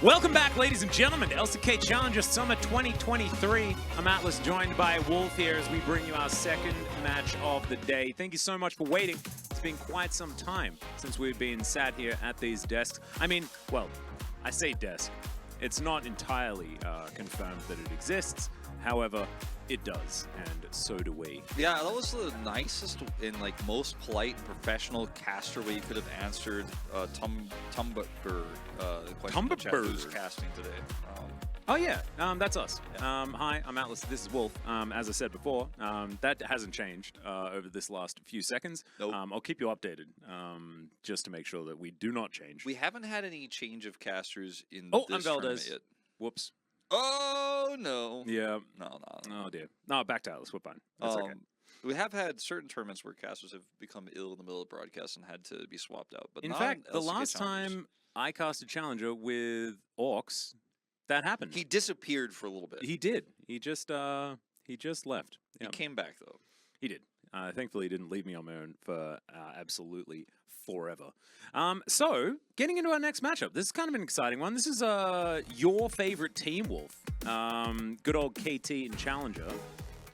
Welcome back, ladies and gentlemen, to LCK Challenger Summer 2023. I'm Atlas, joined by Wolf here as we bring you our second match of the day. Thank you so much for waiting. It's been quite some time since we've been sat here at these desks. I mean, well, I say desk. It's not entirely confirmed that it exists. However, it does, and so do we. Yeah, that was the nicest and most polite and professional caster way you could have answered Tumber the question in chat who's casting today. Oh yeah, that's us. Hi, I'm Atlas. This is Wolf. As I said before, that hasn't changed over this last few seconds. Nope. I'll keep you updated just to make sure that we do not change. We haven't had any change of casters in I'm this Valdez. tournament yet. Whoops. Oh no. Yeah. No. Oh dear. No, back to Atlas. We're fine. That's okay. We have had certain tournaments where casters have become ill in the middle of broadcast and had to be swapped out. But in not fact, the LCK last Challengers. time I cast a challenger with Orcs, that happened. He disappeared for a little bit. He did. He just left. He came back though. He did. Thankfully, he didn't leave me on my own for absolutely forever. So, getting into our next matchup. This is kind of an exciting one. This is your favorite team, Wolf. Good old KT and Challenger.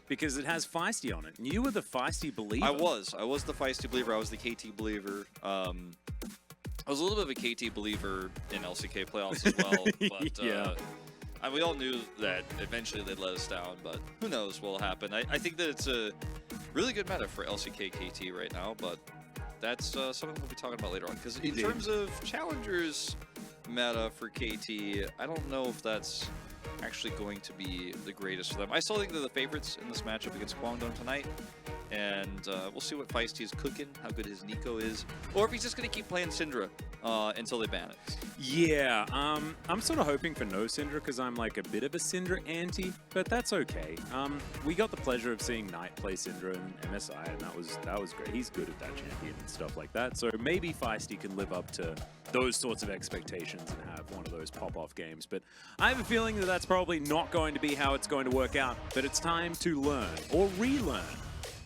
Because it has Feisty on it. And you were the Feisty believer. I was the Feisty believer. I was the KT believer. I was a little bit of a KT believer in LCK playoffs as well. But yeah. We all knew that eventually they'd let us down, but who knows what will happen. I think that it's a really good meta for LCK KT right now, but that's something we'll be talking about later on. Because in terms of challengers meta for KT, I don't know if that's actually going to be the greatest for them. I still think they're the favorites in this matchup against Guangdong tonight. And we'll see what Feisty is cooking, how good his Nico is, or if he's just going to keep playing Syndra until they ban it. Yeah, I'm sort of hoping for no Syndra because I'm like a bit of a Syndra anti, but that's okay. We got the pleasure of seeing Knight play Syndra in MSI, and that was great. He's good at that champion and stuff like that. So maybe Feisty can live up to those sorts of expectations and have one of those pop-off games. But I have a feeling that that's probably not going to be how it's going to work out. But it's time to learn or relearn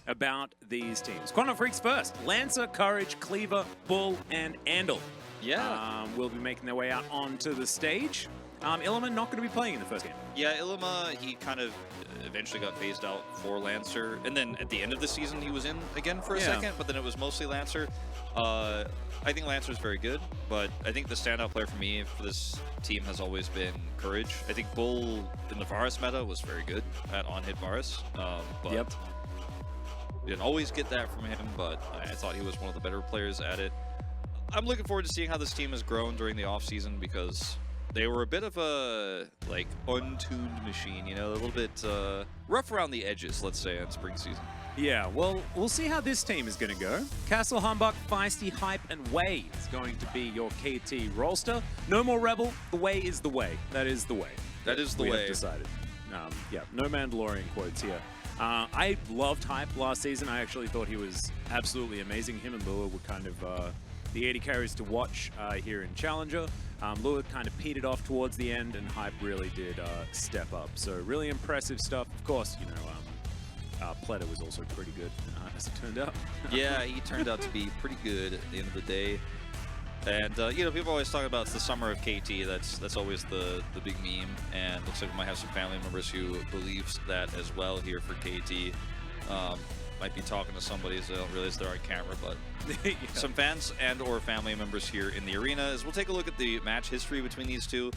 about these teams. Quantum Freaks first. Lancer, Courage, Cleaver, Bull, and Andal. Yeah. Will be making their way out onto the stage. Illima not going to be playing in the first game. Yeah, Illima, he kind of eventually got phased out for Lancer. And then at the end of the season, he was in again for a second, but then it was mostly Lancer. I think Lancer is very good, but I think the standout player for me for this team has always been Courage. I think Bull in the Varus meta was very good at on-hit Varus. But we didn't always get that from him, but I thought he was one of the better players at it. I'm looking forward to seeing how this team has grown during the offseason because they were a bit of a untuned machine, you know, a little bit rough around the edges, let's say, in spring season. Yeah, well, we'll see how this team is going to go. Castle, Humbug, Feisty, Hype, and Way is going to be your KT roster. No more Rebel. The way is the way. That is the way. That is the way. We have decided. Yeah, no Mandalorian quotes here. I loved Hype last season. I actually thought he was absolutely amazing. Him and Lua were kind of the 80 carries to watch here in Challenger. Lua kind of petered off towards the end, and Hype really did step up. So really impressive stuff. Of course, you know, Pleta was also pretty good, as it turned out. Yeah, he turned out to be pretty good at the end of the day. And, you know, people always talk about it's the summer of KT. That's always the big meme. And looks like we might have some family members who believes that as well here for KT. Might be talking to somebody so they don't realize they're on camera, but some fans and or family members here in the arena. As we'll take a look at the match history between these two.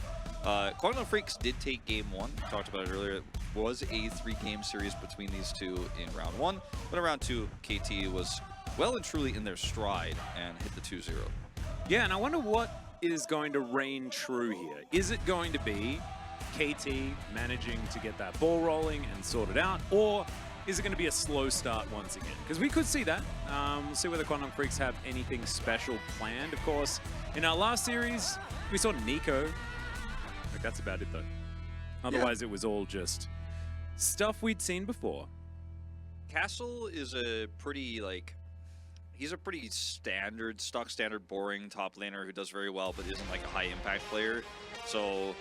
Quantum Freaks did take game one. We talked about it earlier. It was a 3-game series between these two in round one. But in round two, KT was well and truly in their stride and hit the 2-0. Yeah, and I wonder what is going to reign true here. Is it going to be KT managing to get that ball rolling and sort it out, or is it going to be a slow start once again? Because we could see that. We'll see whether Quantum Freaks have anything special planned. Of course, in our last series, we saw Nico. Like, that's about it, though. Otherwise, it was all just stuff we'd seen before. Castle is a pretty, he's a pretty stock standard, boring top laner who does very well, but isn't like a high impact player. So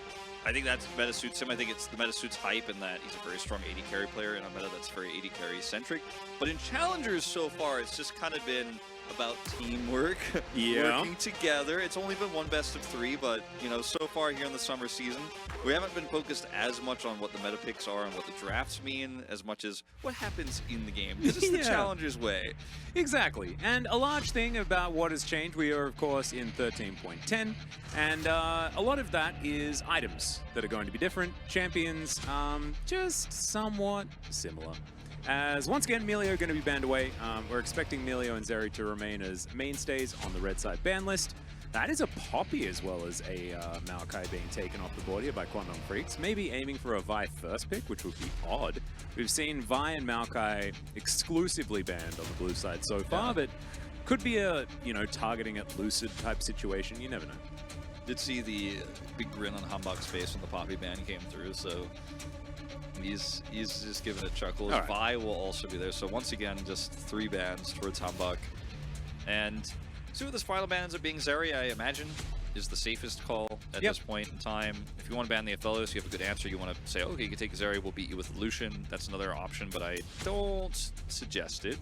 I think that's meta suits him. I think it's the meta suits Hype in that he's a very strong 80 carry player in a meta that's very 80 carry centric. But in challengers so far, it's just kind of been about teamwork, working together. It's only been one best of 3, but you know, so far here in the summer season, we haven't been focused as much on what the meta picks are and what the drafts mean, as much as what happens in the game. This is the challenger's way. Exactly. And a large thing about what has changed, we are of course in 13.10, and a lot of that is items that are going to be different. Champions, just somewhat similar. As once again, Melio going to be banned away. We're expecting Melio and Zeri to remain as mainstays on the red side ban list. That is a Poppy as well as a Maokai being taken off the board here by Quantum Freaks. Maybe aiming for a Vi first pick, which would be odd. We've seen Vi and Maokai exclusively banned on the blue side so far, but could be a, you know, targeting at Lucid type situation. You never know. Did see the big grin on Humbug's face when the Poppy ban came through, so he's just giving a chuckle. Right. Vi will also be there. So once again, just 3 bans towards Humbug. And see what this final ban ends up being. Zeri, I imagine, is the safest call at this point in time. If you want to ban the Aphelios, you have a good answer. You want to say, okay, you can take Zeri, we'll beat you with Lucian. That's another option, but I don't suggest it.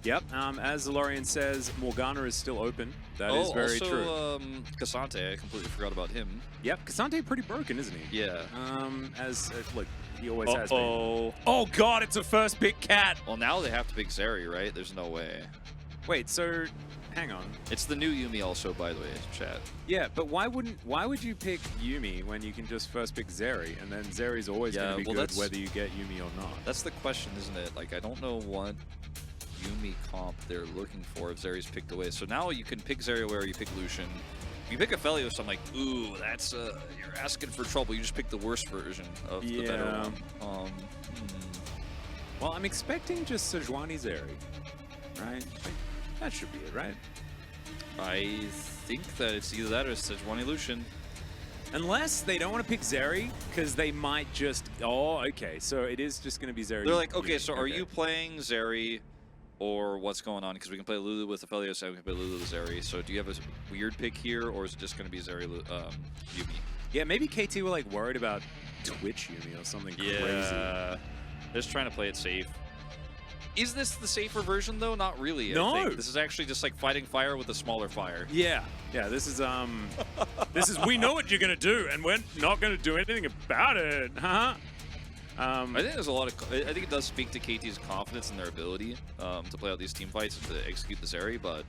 Yep, as Zalorian says, Morgana is still open. That is very true. Cassante, I completely forgot about him. Yep, Cassante pretty broken, isn't he? Yeah. Look, he always has been. Oh god, it's a first pick cat! Well, now they have to pick Zeri, right? There's no way. Wait, so hang on. It's the new Yuumi also, by the way, chat. Yeah, but why would you pick Yuumi when you can just first pick Zeri, and then Zeri's always going to be good whether you get Yuumi or not? That's the question, isn't it? Like, I don't know what Yuumi comp they're looking for if Zeri's picked away. So now you can pick Zeri away or you pick Lucian. If you pick Aphelios, I'm like, ooh, that's you're asking for trouble. You just pick the worst version of the better one. Well, I'm expecting just Sejuani Zeri, right? That should be it, right? I think that it's either that or Sejuani Lucian. Unless they don't want to pick Zeri, because they might just... Oh, okay. So it is just going to be Zeri. They're like, okay, so are you playing Zeri or what's going on? Because we can play Lulu with Aphelios and we can play Lulu with Zeri. So do you have a weird pick here, or is it just going to be Zeri Yuumi? Yeah, maybe KT were like worried about Twitch Yuumi or something crazy. They're just trying to play it safe. Is this the safer version though? Not really. No. I think. This is actually just like fighting fire with a smaller fire. Yeah. Yeah, this is we know what you're gonna do and we're not gonna do anything about it. Huh? I think there's a lot of I think it does speak to KT's confidence in their ability to play out these team fights and to execute the Zeri, but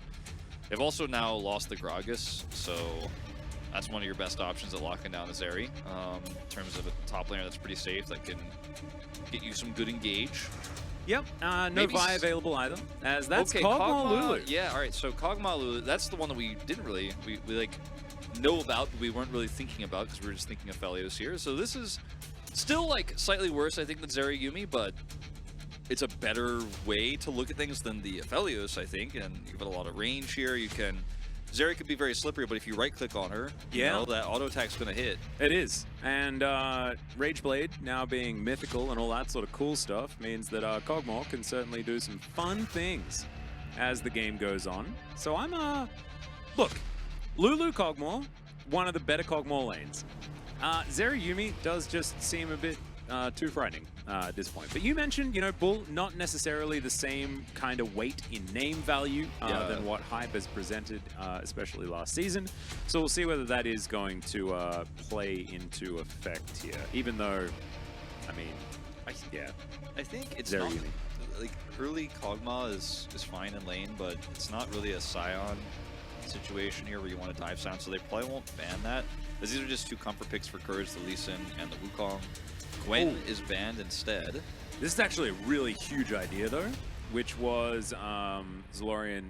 they've also now lost the Gragas, so that's one of your best options at locking down a Zeri. In terms of a top laner that's pretty safe, that can get you some good engage. Yep, no Vi available either, as that's Kog'Maw Lulu. Yeah, all right, so Kog'Maw Lulu, that's the one that we didn't really, we like know about, but we weren't really thinking about because we were just thinking of Aphelios here. So this is still like slightly worse, I think, than Zeri Yuumi, but it's a better way to look at things than the Aphelios, I think, and you've got a lot of range here. You can... Zeri could be very slippery, but if you right-click on her, you know, that auto-attack's going to hit. It is. And Rageblade now being mythical and all that sort of cool stuff means that Kog'Maw can certainly do some fun things as the game goes on. So I'm, look, Lulu Kog'Maw, one of the better Kog'Maw lanes. Zeri Yuumi does just seem a bit too frightening at this point. But you mentioned, you know, Bull, not necessarily the same kind of weight in name value than what Hype has presented, especially last season. So we'll see whether that is going to play into effect here. Even though, I mean, I think it's Zeri not... Yuumi. Like, early Kog'Maw is fine in lane, but it's not really a Scion situation here where you want to dive sound, so they probably won't ban that. As these are just 2 comfort picks for Courage, the Lee Sin, and the Wukong. Gwen is banned instead. This is actually a really huge idea, though, which was Zalorian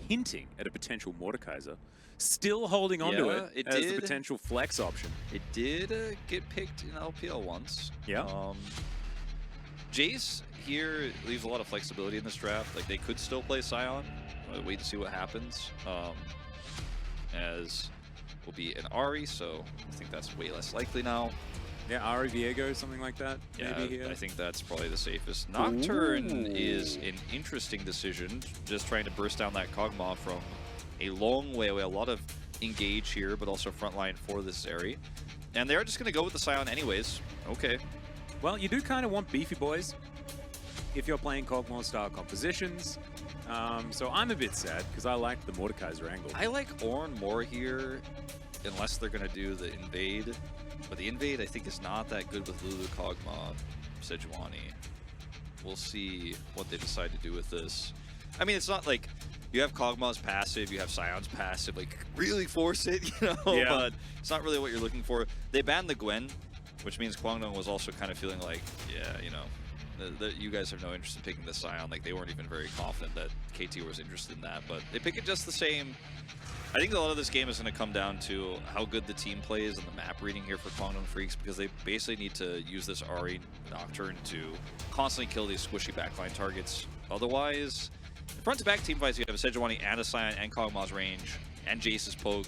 hinting at a potential Mordekaiser, still holding on to it as the potential flex option. It did get picked in LPL once. Yeah. Jace here leaves a lot of flexibility in this draft. Like, they could still play Scion. Wait to see what happens. As will be an Ahri, so I think that's way less likely now. Yeah, Ahri Viego, something like that. Yeah, maybe here. I think that's probably the safest. Nocturne is an interesting decision, just trying to burst down that Kog'Maw from a long way away. A lot of engage here, but also frontline for this Zeri. And they're just going to go with the Scion anyways. Okay. Well, you do kind of want beefy boys if you're playing Kog'Maw style compositions. So I'm a bit sad because I like the Mordekaiser angle. I like Ornn more here, unless they're going to do the invade. But the invade, I think, is not that good with Lulu, Kog'Maw, Sejuani. We'll see what they decide to do with this. I mean, it's not like you have Kog'Maw's passive, you have Sion's passive, like, really force it, you know? Yeah. But it's not really what you're looking for. They banned the Gwen, which means Kwangdong was also kind of feeling like, yeah, you know, you guys have no interest in picking the Sion. Like, they weren't even very confident that KT was interested in that, but they pick it just the same. I think a lot of this game is going to come down to how good the team plays and the map reading here for Kwangdong Freaks, because they basically need to use this Ahri Nocturne to constantly kill these squishy backline targets. Otherwise, front-to-back team fights, you have a Sejuani and a Sion and Kog'Maw's range and Jace's poke.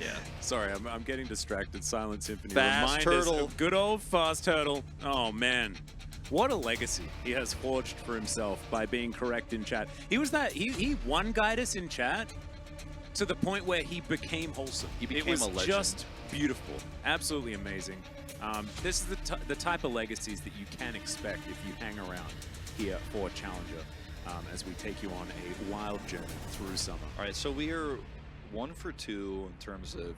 Yeah. Sorry, I'm getting distracted. Silent Symphony. Fast Remind us Turtle. of good old Fast Turtle. Oh, man. What a legacy he has forged for himself by being correct in chat. He was that, he one-guyed us in chat to the point where he became wholesome. He became it was a legend. Just beautiful. Absolutely amazing. This is the type of legacies that you can expect if you hang around here for Challenger as we take you on a wild journey through summer. All right, so we are 1 for 2 in terms of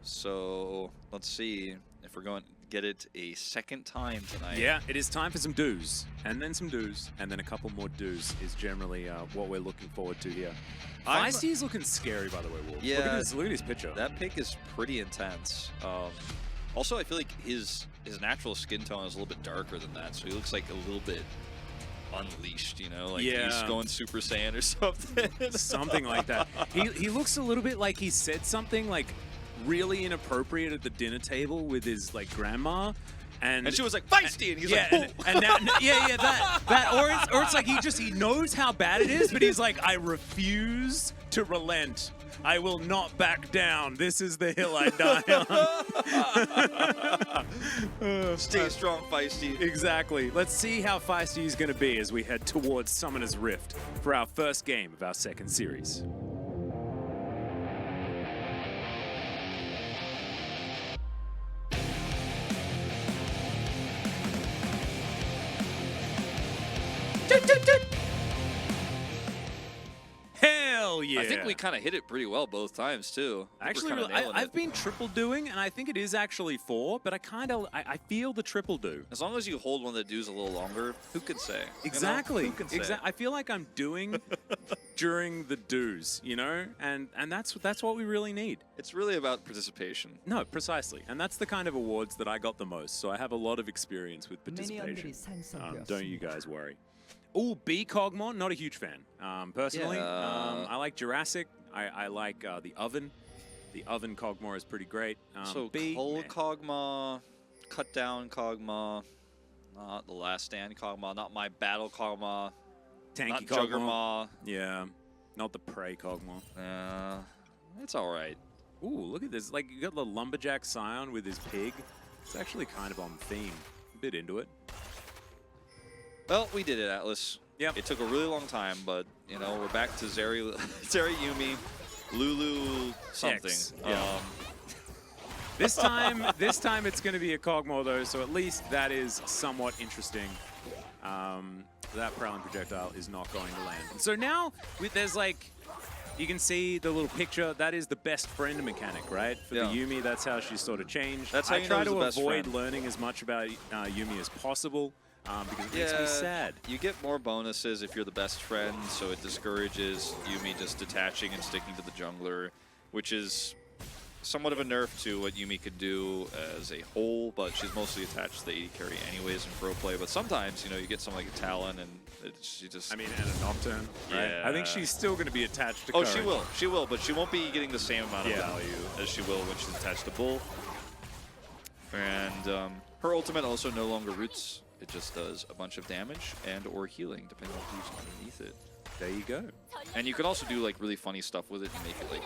So let's see if we're going to get it a second time tonight. Yeah, it is time for some do's, and then some do's, and then a couple more do's is generally what we're looking forward to here. Feisty's looking scary, by the way, Wolf. Yeah, look at his picture. That pick is pretty intense. Also, I feel like his natural skin tone is a little bit darker than that, so he looks like a little bit unleashed, you know, like he's going Super Saiyan or something. Something like that. He looks a little bit like he said something like really inappropriate at the dinner table with his like grandma, and she was like feisty, and he's like, and now, that or it's like he knows how bad it is, but he's like, I refuse to relent. I will not back down. This is the hill I die on. Stay strong, Feisty. Exactly. Let's see how feisty he's going to be as we head towards Summoner's Rift for our first game of our second series. Hell yeah. I think we kind of hit it pretty well both times, too. Actually, I've been triple doing, and I think it is actually 4, but I feel the triple do. As long as you hold one of the do's a little longer, who could say? Exactly. You know? Who can say? I feel like I'm doing during the do's, you know? And that's what we really need. It's really about participation. No, precisely. And that's the kind of awards that I got the most, so I have a lot of experience with participation. Don't you guys worry. Oh, B Kog'Maw, not a huge fan. Personally, I like Jurassic. I like the Oven. The Oven Kog'Maw is pretty great. So B, Cold Kog'Maw, Cut Down Kog'Maw, not the Last Stand Kog'Maw, not My Battle Kog'Maw, Tanky not Kog'Maw. Juggermaw. Yeah, not the Prey Kog'Maw. It's all right. Ooh, look at this. Like, you got the Lumberjack Scion with his pig. It's actually kind of on theme. A bit into it. Well, we did it, Atlas. Yep. It took a really long time, but, you know, we're back to Zeri Yuumi, Lulu something. Yeah. This time it's going to be a Kog'Maw, though, so at least that is somewhat interesting. That Prowling Projectile is not going to land. And so now, there's like, you can see the little picture. That is the best friend mechanic, right? For the Yuumi, that's how she's sort of changed. That's how I try to avoid learning as much about Yuumi as possible. Because it makes me sad. You get more bonuses if you're the best friend, so it discourages Yuumi just detaching and sticking to the jungler, which is somewhat of a nerf to what Yuumi could do as a whole, but she's mostly attached to the AD carry anyways in pro play. But sometimes, you know, you get something like a Talon and she just... I mean, and a Nocturne, right? Yeah. I think she's still going to be attached to current. She will, but she won't be getting the same amount of value as she will when she's attached to Bull. And her ultimate also no longer roots. It just does a bunch of damage and or healing, depending on who's underneath it. There you go. And you can also do like really funny stuff with it and make it like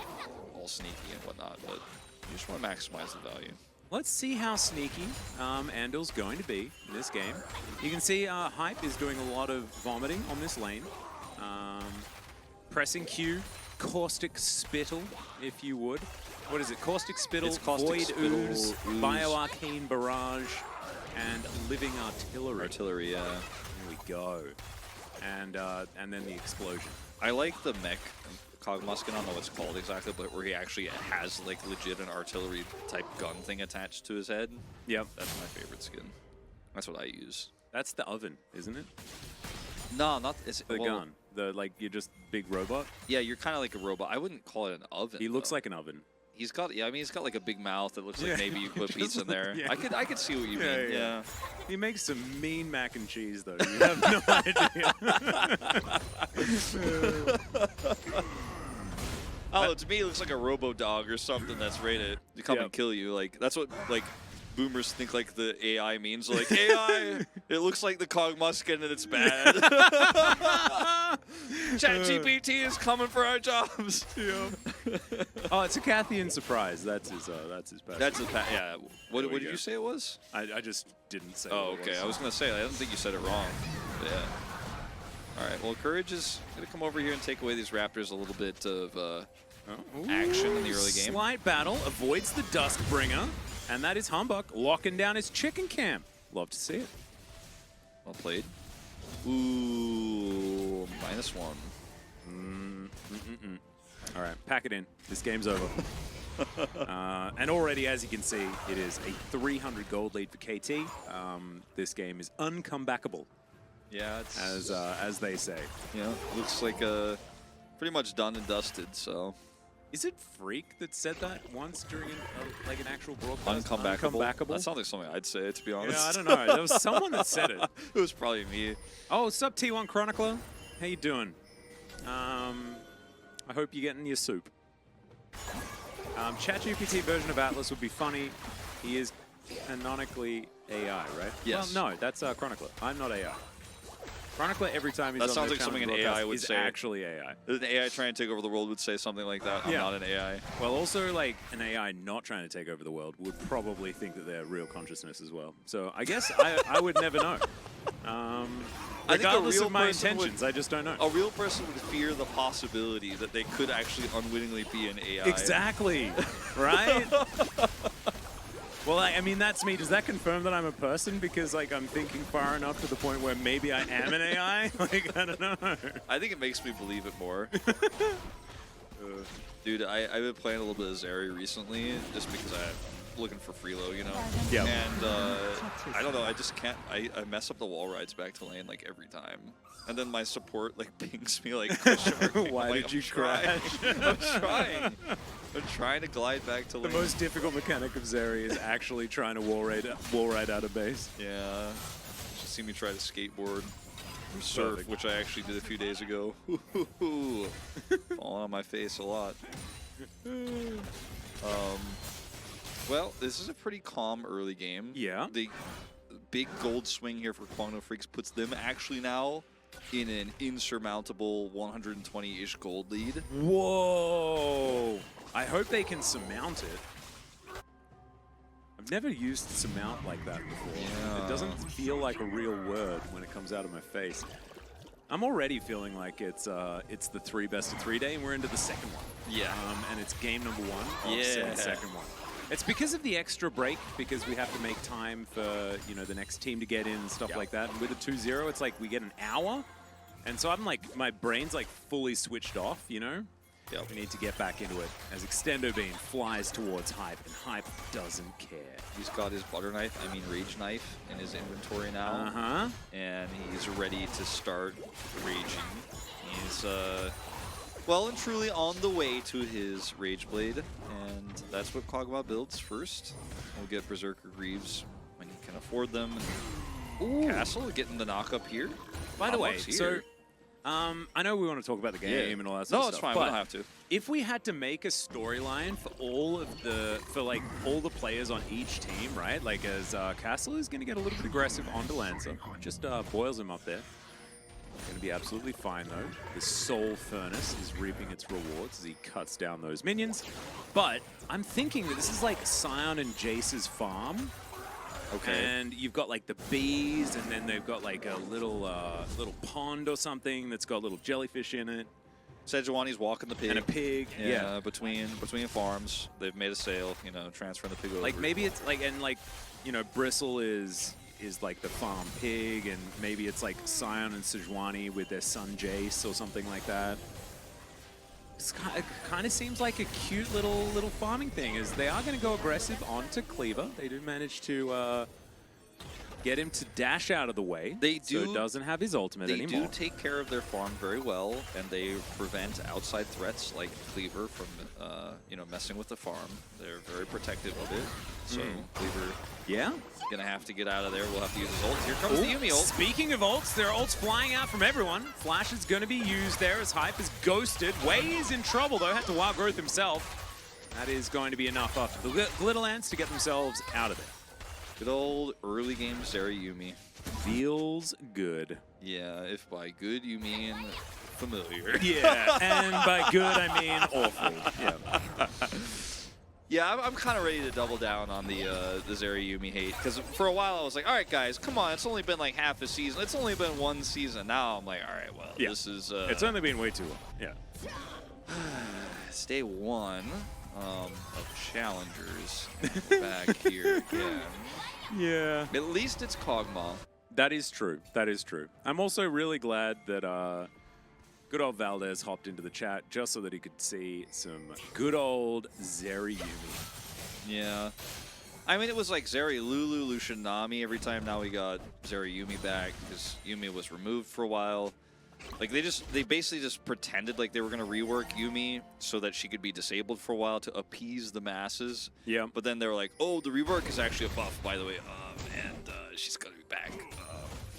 all sneaky and whatnot, but you just want to maximize the value. Let's see how sneaky Andal's going to be in this game. You can see Hype is doing a lot of vomiting on this lane. Pressing Q, Caustic Spittle, if you would. What is it? Caustic Spittle, Void Ooze, Bioarcane Barrage, and Living Artillery. Yeah. Here we go. and then the explosion. I like the mech Cogmuskin, I don't know what it's called exactly, but where he actually has like legit an artillery type gun thing attached to his head. Yep. That's my favorite skin. That's what I use. That's the oven, isn't it? No, not it's The gun. The like you're just big robot. Yeah, you're kind of like a robot. I wouldn't call it an oven. He looks though. like an oven. He's got I mean he's got like a big mouth that looks like maybe you put pizza in there. Yeah. I could see what you mean. Yeah. He makes some mean mac and cheese though. You have no idea. Oh, to me it looks like a robo dog or something that's ready to come and kill you. Like that's what like boomers think like the AI means. Like AI, it looks like the Cogmuskin and it's bad. ChatGPT is coming for our jobs. Oh, it's a Cathian surprise. That's his best. That's yeah. What did you say it was? I just didn't say. Oh, what okay. it was. I was gonna say I don't think you said it wrong. But yeah. All right. Well, Courage is gonna come over here and take away these Raptors a little bit of action in the early game. Slight battle avoids the Duskbringer, and that is Humbug locking down his chicken camp. Love to see it. Well played. Ooh, -1. All right, pack it in. This game's over. And already, as you can see, it is a 300 gold lead for KT. This game is uncomebackable. Yeah, it's as they say. Yeah, looks like pretty much done and dusted. So, is it Freak that said that once during like an actual broadcast? Uncomebackable. That sounds like something I'd say, to be honest. Yeah, I don't know. There was someone that said it. It was probably me. Oh, what's up, T1 Chronicler? How you doing? I hope you're getting your soup. ChatGPT version of Atlas would be funny. He is canonically AI, right? Yes. Well, no, that's Chronicler. I'm not AI. Chronicler, every time he's that on sounds the like something an broadcast, AI would is say. Actually AI. An AI trying to take over the world would say something like that. I'm not an AI. Well, also, like, an AI not trying to take over the world would probably think that they're real consciousness as well. So I guess I would never know. Regardless of my intentions, I just don't know. A real person would fear the possibility that they could actually unwittingly be an AI. Exactly, right? Well, I mean, that's me. Does that confirm that I'm a person? Because, like, I'm thinking far enough to the point where maybe I am an AI? Like, I don't know. I think it makes me believe it more. Dude, I've been playing a little bit of Zeri recently, just because I'm looking for freelo, you know? Yeah. And I don't know, I just can't, I mess up the wall rides back to lane, like, every time. And then my support, like, pings me, like, why did you crash? I'm trying. I'm trying to glide back to lane. The most difficult mechanic of Zeri is actually trying to wall ride out of base. Yeah. You should see me try to skateboard or surf, which I actually did a few days ago. Falling on my face a lot. Well, this is a pretty calm early game. Yeah. The big gold swing here for Kwangno Freaks puts them actually now in an insurmountable 120-ish gold lead. Whoa! I hope they can surmount it. I've never used surmount like that before. Yeah. It doesn't feel like a real word when it comes out of my face. I'm already feeling like it's the 3 best of 3 day, and we're into the second one. Yeah. And it's game number 1 of said second one. It's because of the extra break, because we have to make time for, you know, the next team to get in and stuff like that. And with a 2-0, it's like we get an hour. And so I'm like, my brain's like fully switched off, you know? Yep. We need to get back into it as Extendo Beam flies towards Hype, and Hype doesn't care. He's got his butter knife, I mean rage knife, in his inventory now. Uh-huh. And he's ready to start raging. He's well and truly on the way to his Rage Blade, and that's what Kog'Maw builds first. We'll get Berserker Greaves when he can afford them. Ooh. Castle getting the knock up here. By the way, so I know we want to talk about the game and all that sort of stuff. No, it's fine. We don't have to. If we had to make a storyline for all the players on each team, right? Like, as Castle is going to get a little bit aggressive onto Lancer, just boils him up there. Going to be absolutely fine though. The Soul Furnace is reaping its rewards as he cuts down those minions. But I'm thinking that this is like Sion and Jace's farm. Okay. And you've got like the bees, and then they've got like a little pond or something that's got little jellyfish in it. Sejuani's walking the pig. And a pig. Yeah. Between farms, they've made a sale. You know, transferring the pig over. Like maybe it's like, and like, you know, Bristle is is like the farm pig, and maybe it's like Sion and Sejuani with their son Jace or something like that. It kind of seems like a cute little farming thing, as they are going to go aggressive onto Cleaver. They do manage to get him to dash out of the way. They do, so it doesn't have his ultimate anymore. They do take care of their farm very well, and they prevent outside threats like Cleaver from, you know, messing with the farm. They're very protective of it. So Cleaver, gonna have to get out of there. We'll have to use his ult. Here comes the Yuumi ult. Speaking of ults, there are ults flying out from everyone. Flash is going to be used there as Hype is ghosted. Wei is in trouble though. Had to wild growth himself. That is going to be enough after the Glitterlands to get themselves out of there. Good old early game Zeri Yuumi. Feels good. Yeah, if by good you mean familiar. Yeah, and by good I mean awful. Yeah. Yeah, I'm kind of ready to double down on the Zeri Yuumi hate, because for a while I was like, all right, guys, come on, it's only been like half a season. It's only been one season. Now I'm like, all right, well, this is... it's only been way too long, yeah. It's day one of challengers. Back here again. Yeah. At least it's Kog'Maw. That is true. That is true. I'm also really glad that good old Valdez hopped into the chat just so that he could see some good old Zeri Yuumi. Yeah. I mean, it was like Zeri Lulu, Lucian Nami every time. Now we got Zeri Yuumi back because Yuumi was removed for a while. Like they basically just pretended like they were going to rework Yuumi so that she could be disabled for a while to appease the masses. Yeah. But then they were like, oh, the rework is actually a buff, by the way, and she's going to be back.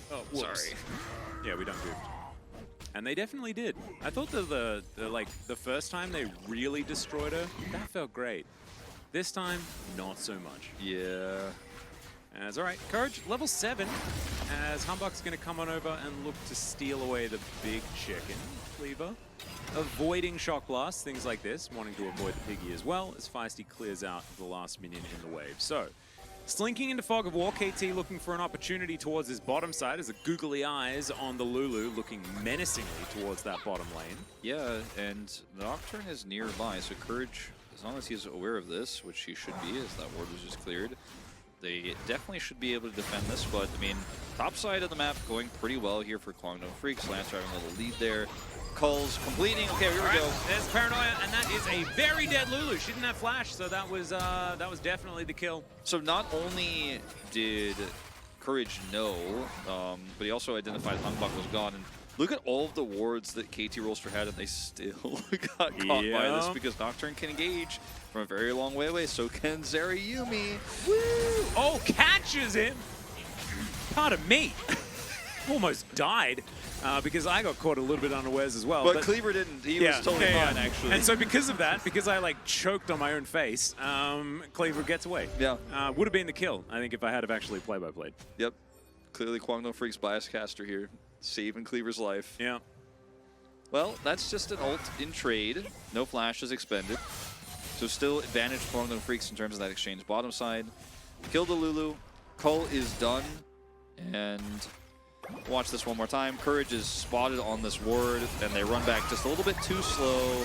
Oh, sorry. Yeah, we done goofed. And they definitely did. I thought that the first time they really destroyed her, that felt great. This time, not so much. Yeah. As all right, Courage level 7, as Humbug's going to come on over and look to steal away the big chicken. Cleaver avoiding shock blasts, things like this, wanting to avoid the piggy as well, as Feisty clears out the last minion in the wave. So, slinking into Fog of War, KT looking for an opportunity towards his bottom side as the googly eyes on the Lulu looking menacingly towards that bottom lane. Yeah, and Nocturne is nearby, so Courage, as long as he's aware of this, which he should be as that ward was just cleared, they definitely should be able to defend this, but I mean, top side of the map going pretty well here for Kwangno Freaks. Lancer having a little lead there. Culls completing. Okay, here we go. There's Paranoia, and that is a very dead Lulu. She didn't have flash, so that was definitely the kill. So not only did Courage know, but he also identified Humbug was gone. And look at all of the wards that KT Rolster had, and they still got caught by this because Nocturne can engage from a very long way away. So can Zeri Yuumi. Woo! Oh, catches him. Pardon me. Almost died because I got caught a little bit unawares as well. But Cleaver didn't. He was totally fine, actually. And so because of that, because I like choked on my own face, Cleaver gets away. Yeah. Would have been the kill, I think, if I had have actually play-by-played. Yep. Clearly Kwangno Freaks bias caster here, saving Cleaver's life. Yeah. Well, that's just an ult in trade. No flash is expended. So still advantage Kwangno Freaks in terms of that exchange. Bottom side, kill the Lulu. Cull is done. And watch this one more time. Courage is spotted on this ward, and they run back just a little bit too slow.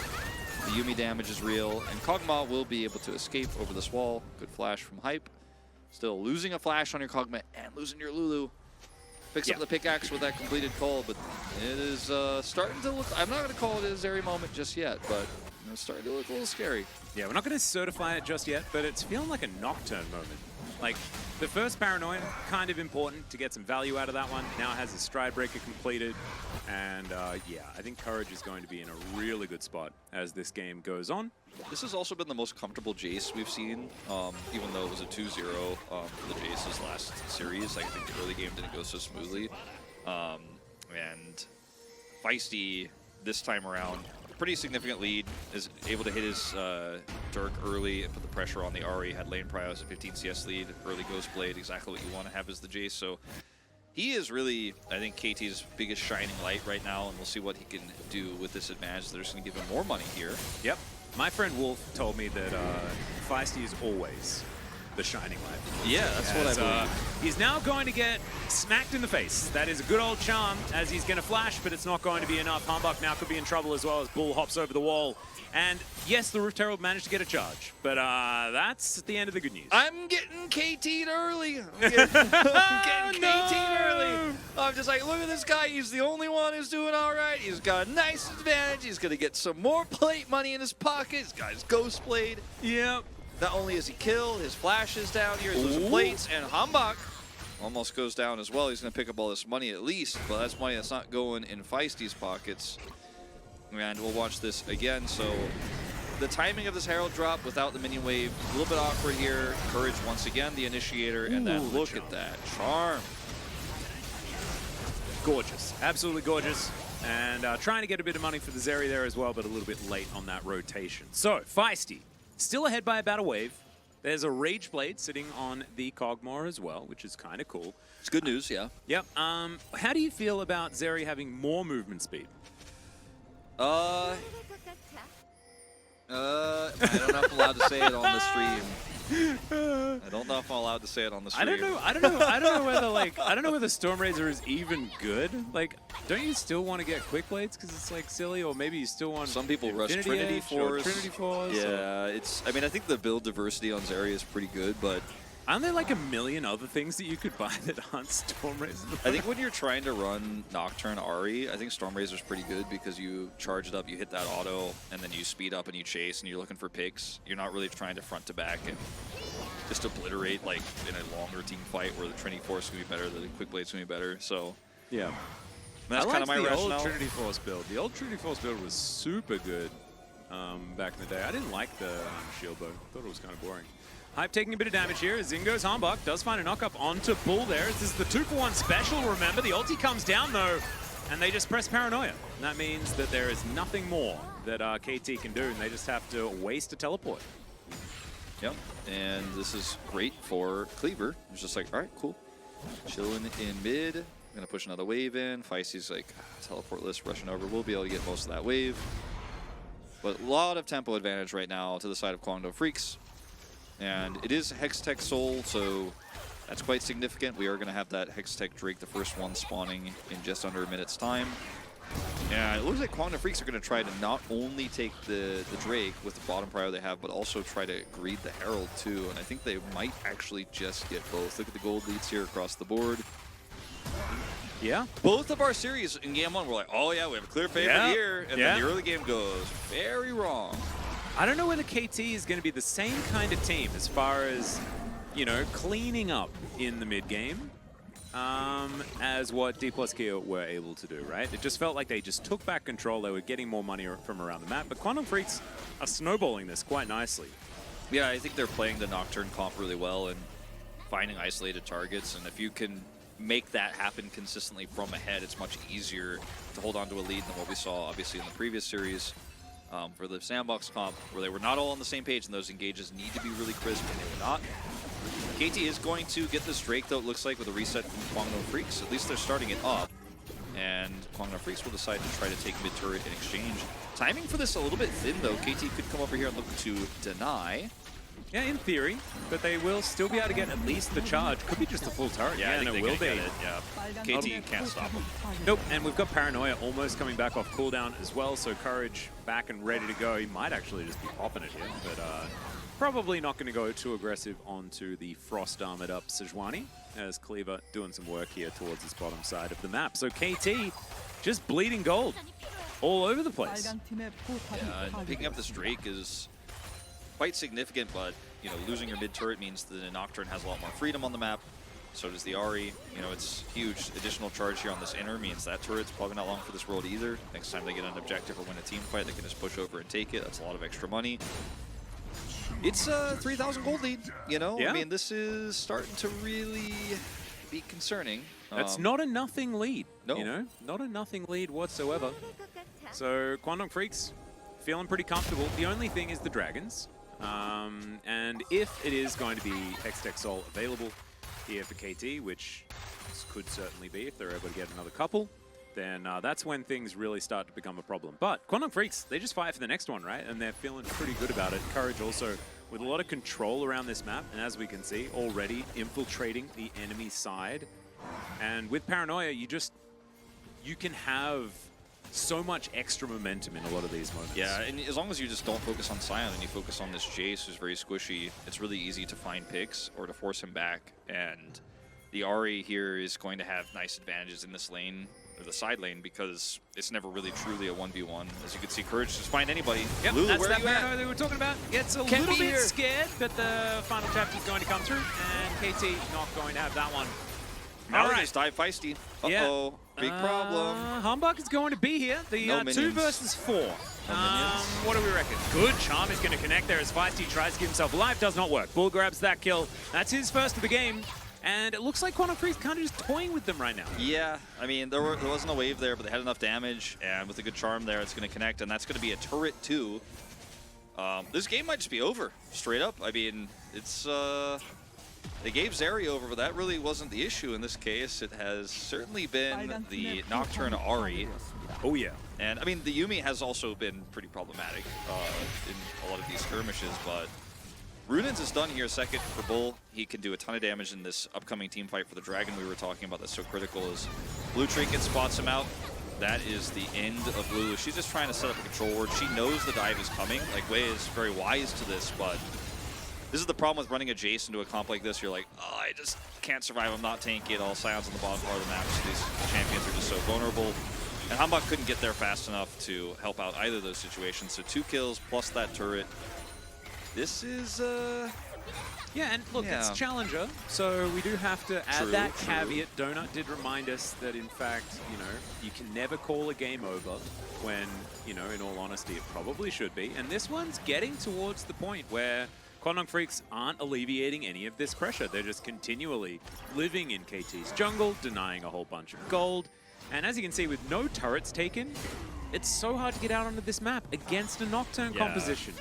The Yuumi damage is real, and Kog'Maw will be able to escape over this wall. Good flash from Hype. Still losing a flash on your Kog'Maw and losing your Lulu. Picks up the pickaxe with that completed call, but it is starting to look... I'm not going to call it a Zeri moment just yet, but it's starting to look a little scary. Yeah, we're not going to certify it just yet, but it's feeling like a Nocturne moment. Like, the first Paranoia, kind of important to get some value out of that one. Now has his Stride Breaker completed. And yeah, I think Courage is going to be in a really good spot as this game goes on. This has also been the most comfortable Jace we've seen, even though it was a 2-0 for the Jace's last series. I think the early game didn't go so smoothly. And Feisty, this time around, pretty significant lead, is able to hit his Dirk early and put the pressure on the Ahri, had lane prio as a 15 CS lead, early Ghost Blade, exactly what you want to have as the Jace. So he is really, I think, KT's biggest shining light right now, and we'll see what he can do with this advantage. They're just going to give him more money here. Yep. My friend Wolf told me that Feisty is always the shining light. Yeah, that's what I believe. He's now going to get smacked in the face. That is a good old charm, as he's going to flash, but it's not going to be enough. Humbug now could be in trouble as well as Bull hops over the wall. And yes, the Rift Herald managed to get a charge, but that's the end of the good news. I'm getting KT'd early. I'm getting KT'd early. I'm just like, look at this guy. He's the only one who's doing all right. He's got a nice advantage. He's going to get some more plate money in his pocket. He's got his Ghost Blade. Yep. Not only is he killed, his flash is down here. He's losing plates, and Humbug almost goes down as well. He's going to pick up all this money at least, but that's money that's not going in Feisty's pockets. And we'll watch this again. So the timing of this Herald drop without the minion wave, a little bit awkward here. Courage once again, the initiator, and then look at that charm. Gorgeous, absolutely gorgeous. And trying to get a bit of money for the Zeri there as well, but a little bit late on that rotation. So Feisty, still ahead by about a wave. There's a Rage Blade sitting on the Cogmore as well, which is kind of cool. It's good news, yeah. Yep. How do you feel about Zeri having more movement speed? I don't know if I'm allowed to say it on the stream. I don't know if I'm allowed to say it on the stream. I don't know whether Stormrazor is even good. Like, don't you still want to get Quick Blades because it's like silly, or maybe you still want some people rush Infinity Trinity Edge or Force. Trinity Force. Yeah, it's. I mean, I think the build diversity on Zeri is pretty good, but aren't there like a million other things that you could buy that aren't Stormrazor? I think when you're trying to run Nocturne Ahri, I think Stormrazor's pretty good because you charge it up, you hit that auto, and then you speed up and you chase, and you're looking for picks. You're not really trying to front to back and just obliterate like in a longer team fight where the Trinity Force is going to be better, the Quick Blade's going to be better. So yeah, that's kind of my rationale. The old Trinity Force build. The old Trinity Force build was super good back in the day. I didn't like the shield though. Thought it was kind of boring. Hype taking a bit of damage here as in goes Humbug. Does find a knock-up onto Bull there. This is the 2-for-1 special, remember. The ulti comes down, though, and they just press Paranoia. And that means that there is nothing more that KT can do, and they just have to waste a teleport. Yep, and this is great for Cleaver. It's just like, all right, cool. Chilling in mid. I'm going to push another wave in. Feisty's like, teleportless, rushing over. We'll be able to get most of that wave. But a lot of tempo advantage right now to the side of Kwangdo Freaks. And it is Hextech Soul, so that's quite significant. We are going to have that Hextech Drake, the first one, spawning in just under a minute's time. And it looks like Kwangdo Freaks are going to try to not only take the Drake with the bottom prior they have, but also try to greed the Herald too. And I think they might actually just get both. Look at the gold leads here across the board. Yeah. Both of our series in game one, we're like, oh yeah, we have a clear favorite here. And then the early game goes very wrong. I don't know whether KT is going to be the same kind of team as far as, you know, cleaning up in the mid-game as what D plus Kia were able to do, right? It just felt like they just took back control. They were getting more money from around the map. But Quantum Freaks are snowballing this quite nicely. Yeah, I think they're playing the Nocturne comp really well and finding isolated targets. And if you can make that happen consistently from ahead, it's much easier to hold on to a lead than what we saw, obviously, in the previous series. For the Sandbox comp, where they were not all on the same page, and those engages need to be really crisp, and they were not. KT is going to get this Drake, though, it looks like, with a reset from Kwangdo Freaks. At least they're starting it up, and Kwangdo Freaks will decide to try to take mid-turret in exchange. Timing for this a little bit thin, though. KT could come over here and look to deny. Yeah, in theory, but they will still be able to get at least the charge. Could be just a full turret. Yeah, I think it will be. Yeah, KT can't stop them. Nope, and we've got Paranoia almost coming back off cooldown as well, so Courage back and ready to go. He might actually just be popping it here, but probably not going to go too aggressive onto the Frost Armored up Sejuani, as Cleaver doing some work here towards this bottom side of the map. So KT just bleeding gold all over the place. Yeah, and picking up this Drake is quite significant, but you know, losing your mid turret means the Nocturne has a lot more freedom on the map. So does the Ahri. You know, it's huge. Additional charge here on this inner means that turret's probably not long for this world either. Next time they get an objective or win a team fight, they can just push over and take it. That's a lot of extra money. It's a 3,000 gold lead, you know? Yeah. I mean, this is starting to really be concerning. That's not a nothing lead, no. You know? Not a nothing lead whatsoever. So Quantum Freaks feeling pretty comfortable. The only thing is the Dragons. And if it is going to be Hextech Soul available here for KT, which could certainly be if they're able to get another couple, then that's when things really start to become a problem. But Quantum Freaks, they just fight for the next one, right? And they're feeling pretty good about it. Courage also with a lot of control around this map, and as we can see, already infiltrating the enemy side. And with Paranoia, you can have so much extra momentum in a lot of these moments. Yeah, and as long as you just don't focus on Sion and you focus on this Jace who's very squishy, it's really easy to find picks or to force him back. And the Ahri here is going to have nice advantages in this lane, or the side lane, because it's never really truly a 1v1. As you can see, Courage just find anybody. Yep, Lulu, that's where that are you Paranoia at? that we were talking about. Gets a Can't little be bit here. scared, but the final chapter is going to come through, and KT not going to have that one. Now All they right. just dive feisty. Uh-oh, big problem. Humbug is going to be here. The No 2 minions. versus 4. minions. What do we reckon? Good. Charm is going to connect there as Feisty tries to give himself life. Does not work. Bull grabs that kill. That's his first of the game. And it looks like Quantum Freak's kind of just toying with them right now. Yeah, I mean, there wasn't a wave there, but they had enough damage, and with a good charm there, it's going to connect, and that's going to be a turret too. This game might just be over, straight up. I mean, it's... They gave Zeri over, but that really wasn't the issue in this case. It has certainly been the Nocturne Ahri. Oh, yeah. And, I mean, the Yuumi has also been pretty problematic in a lot of these skirmishes, but Runins is done here second for Bull. He can do a ton of damage in this upcoming team fight for the Dragon we were talking about that's so critical as Blue Trinket spots him out. That is the end of Lulu. She's just trying to set up a control ward. She knows the dive is coming. Like, Wei is very wise to this, but this is the problem with running a Jace into a comp like this. You're like, oh, I just can't survive. I'm not tanky at all. Sion's on the bottom part of the map. So these champions are just so vulnerable. And Hambak couldn't get there fast enough to help out either of those situations. So 2 kills plus that turret. This is, Yeah, and look, Yeah. it's Challenger, so we do have to add True, that true. caveat. Donut did remind us that, in fact, you know, you can never call a game over when, you know, in all honesty, it probably should be. And this one's getting towards the point where Quantum Freaks aren't alleviating any of this pressure. They're just continually living in KT's jungle, denying a whole bunch of gold. And as you can see, with no turrets taken, it's so hard to get out onto this map against a Nocturne Yeah. composition.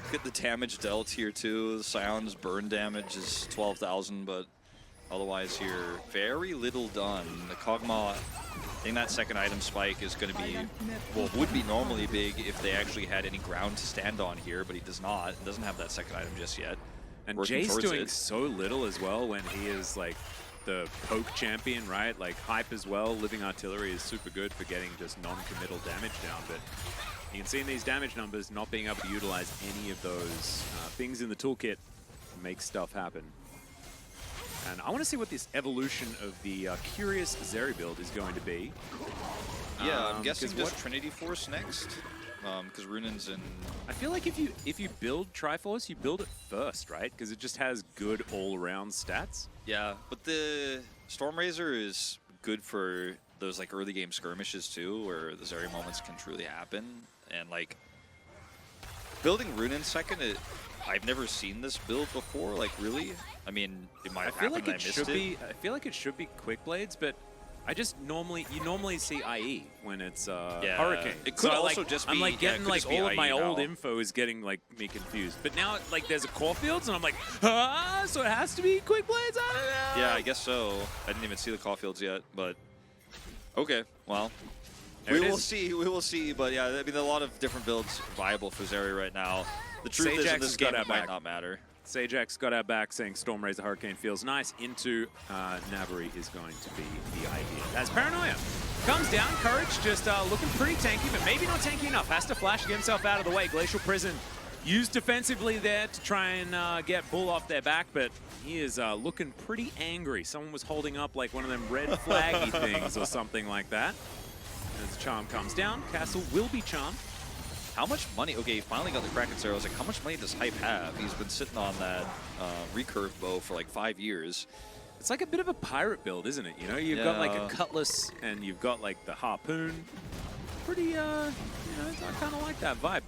Look at the damage dealt here too. Sion's burn damage is 12,000, but otherwise here, very little done. The Kog'Maw, I think that second item spike is going to be, well, would be normally big if they actually had any ground to stand on here, but he does not. He doesn't have that second item just yet. And Working Jay's towards doing it. so little as well when he is like the poke champion, right? Like hype as well. Living Artillery is super good for getting just non-committal damage down, but you can see in these damage numbers not being able to utilize any of those things in the toolkit to make stuff happen. And I want to see what this evolution of the Curious Zeri build is going to be. Yeah, I'm guessing 'cause just Trinity Force next, because Runin's in... I feel like if you build Triforce, you build it first, right? Because it just has good all-around stats. Yeah, but the Stormrazor is good for those like early game skirmishes too, where the Zeri moments can truly happen. And like building Runin second, I've never seen this build before. Like really, I mean, it might have I feel happened. like And it I missed should it. be. I feel like it should be Quick Blades, but I just you normally see IE when it's Yeah, Hurricane. it could So, also like, just I'm be- like yeah, it getting could like just be all of my IE old now. info is getting like me confused. But now like there's a Caulfields and I'm like, so it has to be Quick Blades. I don't know. Yeah, I guess so. I didn't even see the Caulfields yet, but okay, well. There We it will is. see, we will see, but yeah, I mean, a lot of different builds viable for Zeri right now. The truth is, Sajax in this has got game, our it might back. not matter. Sajax got our back saying Stormrazor Hurricane feels nice. Into Nabari is going to be the idea. As Paranoia comes down, Courage just looking pretty tanky, but maybe not tanky enough. Has to flash to get himself out of the way. Glacial Prison used defensively there to try and get Bull off their back, but he is looking pretty angry. Someone was holding up like one of them red flaggy things or something like that. As Charm comes down, Castle will be charmed. How much money? Okay, he finally got the Kraken's arrow. I was like, how much money does Hype have? He's been sitting on that recurve bow for like 5 years. It's like a bit of a pirate build, isn't it? You know, you've got like a Yeah. cutlass and you've got like the harpoon. Pretty, you know, I kind of like that vibe.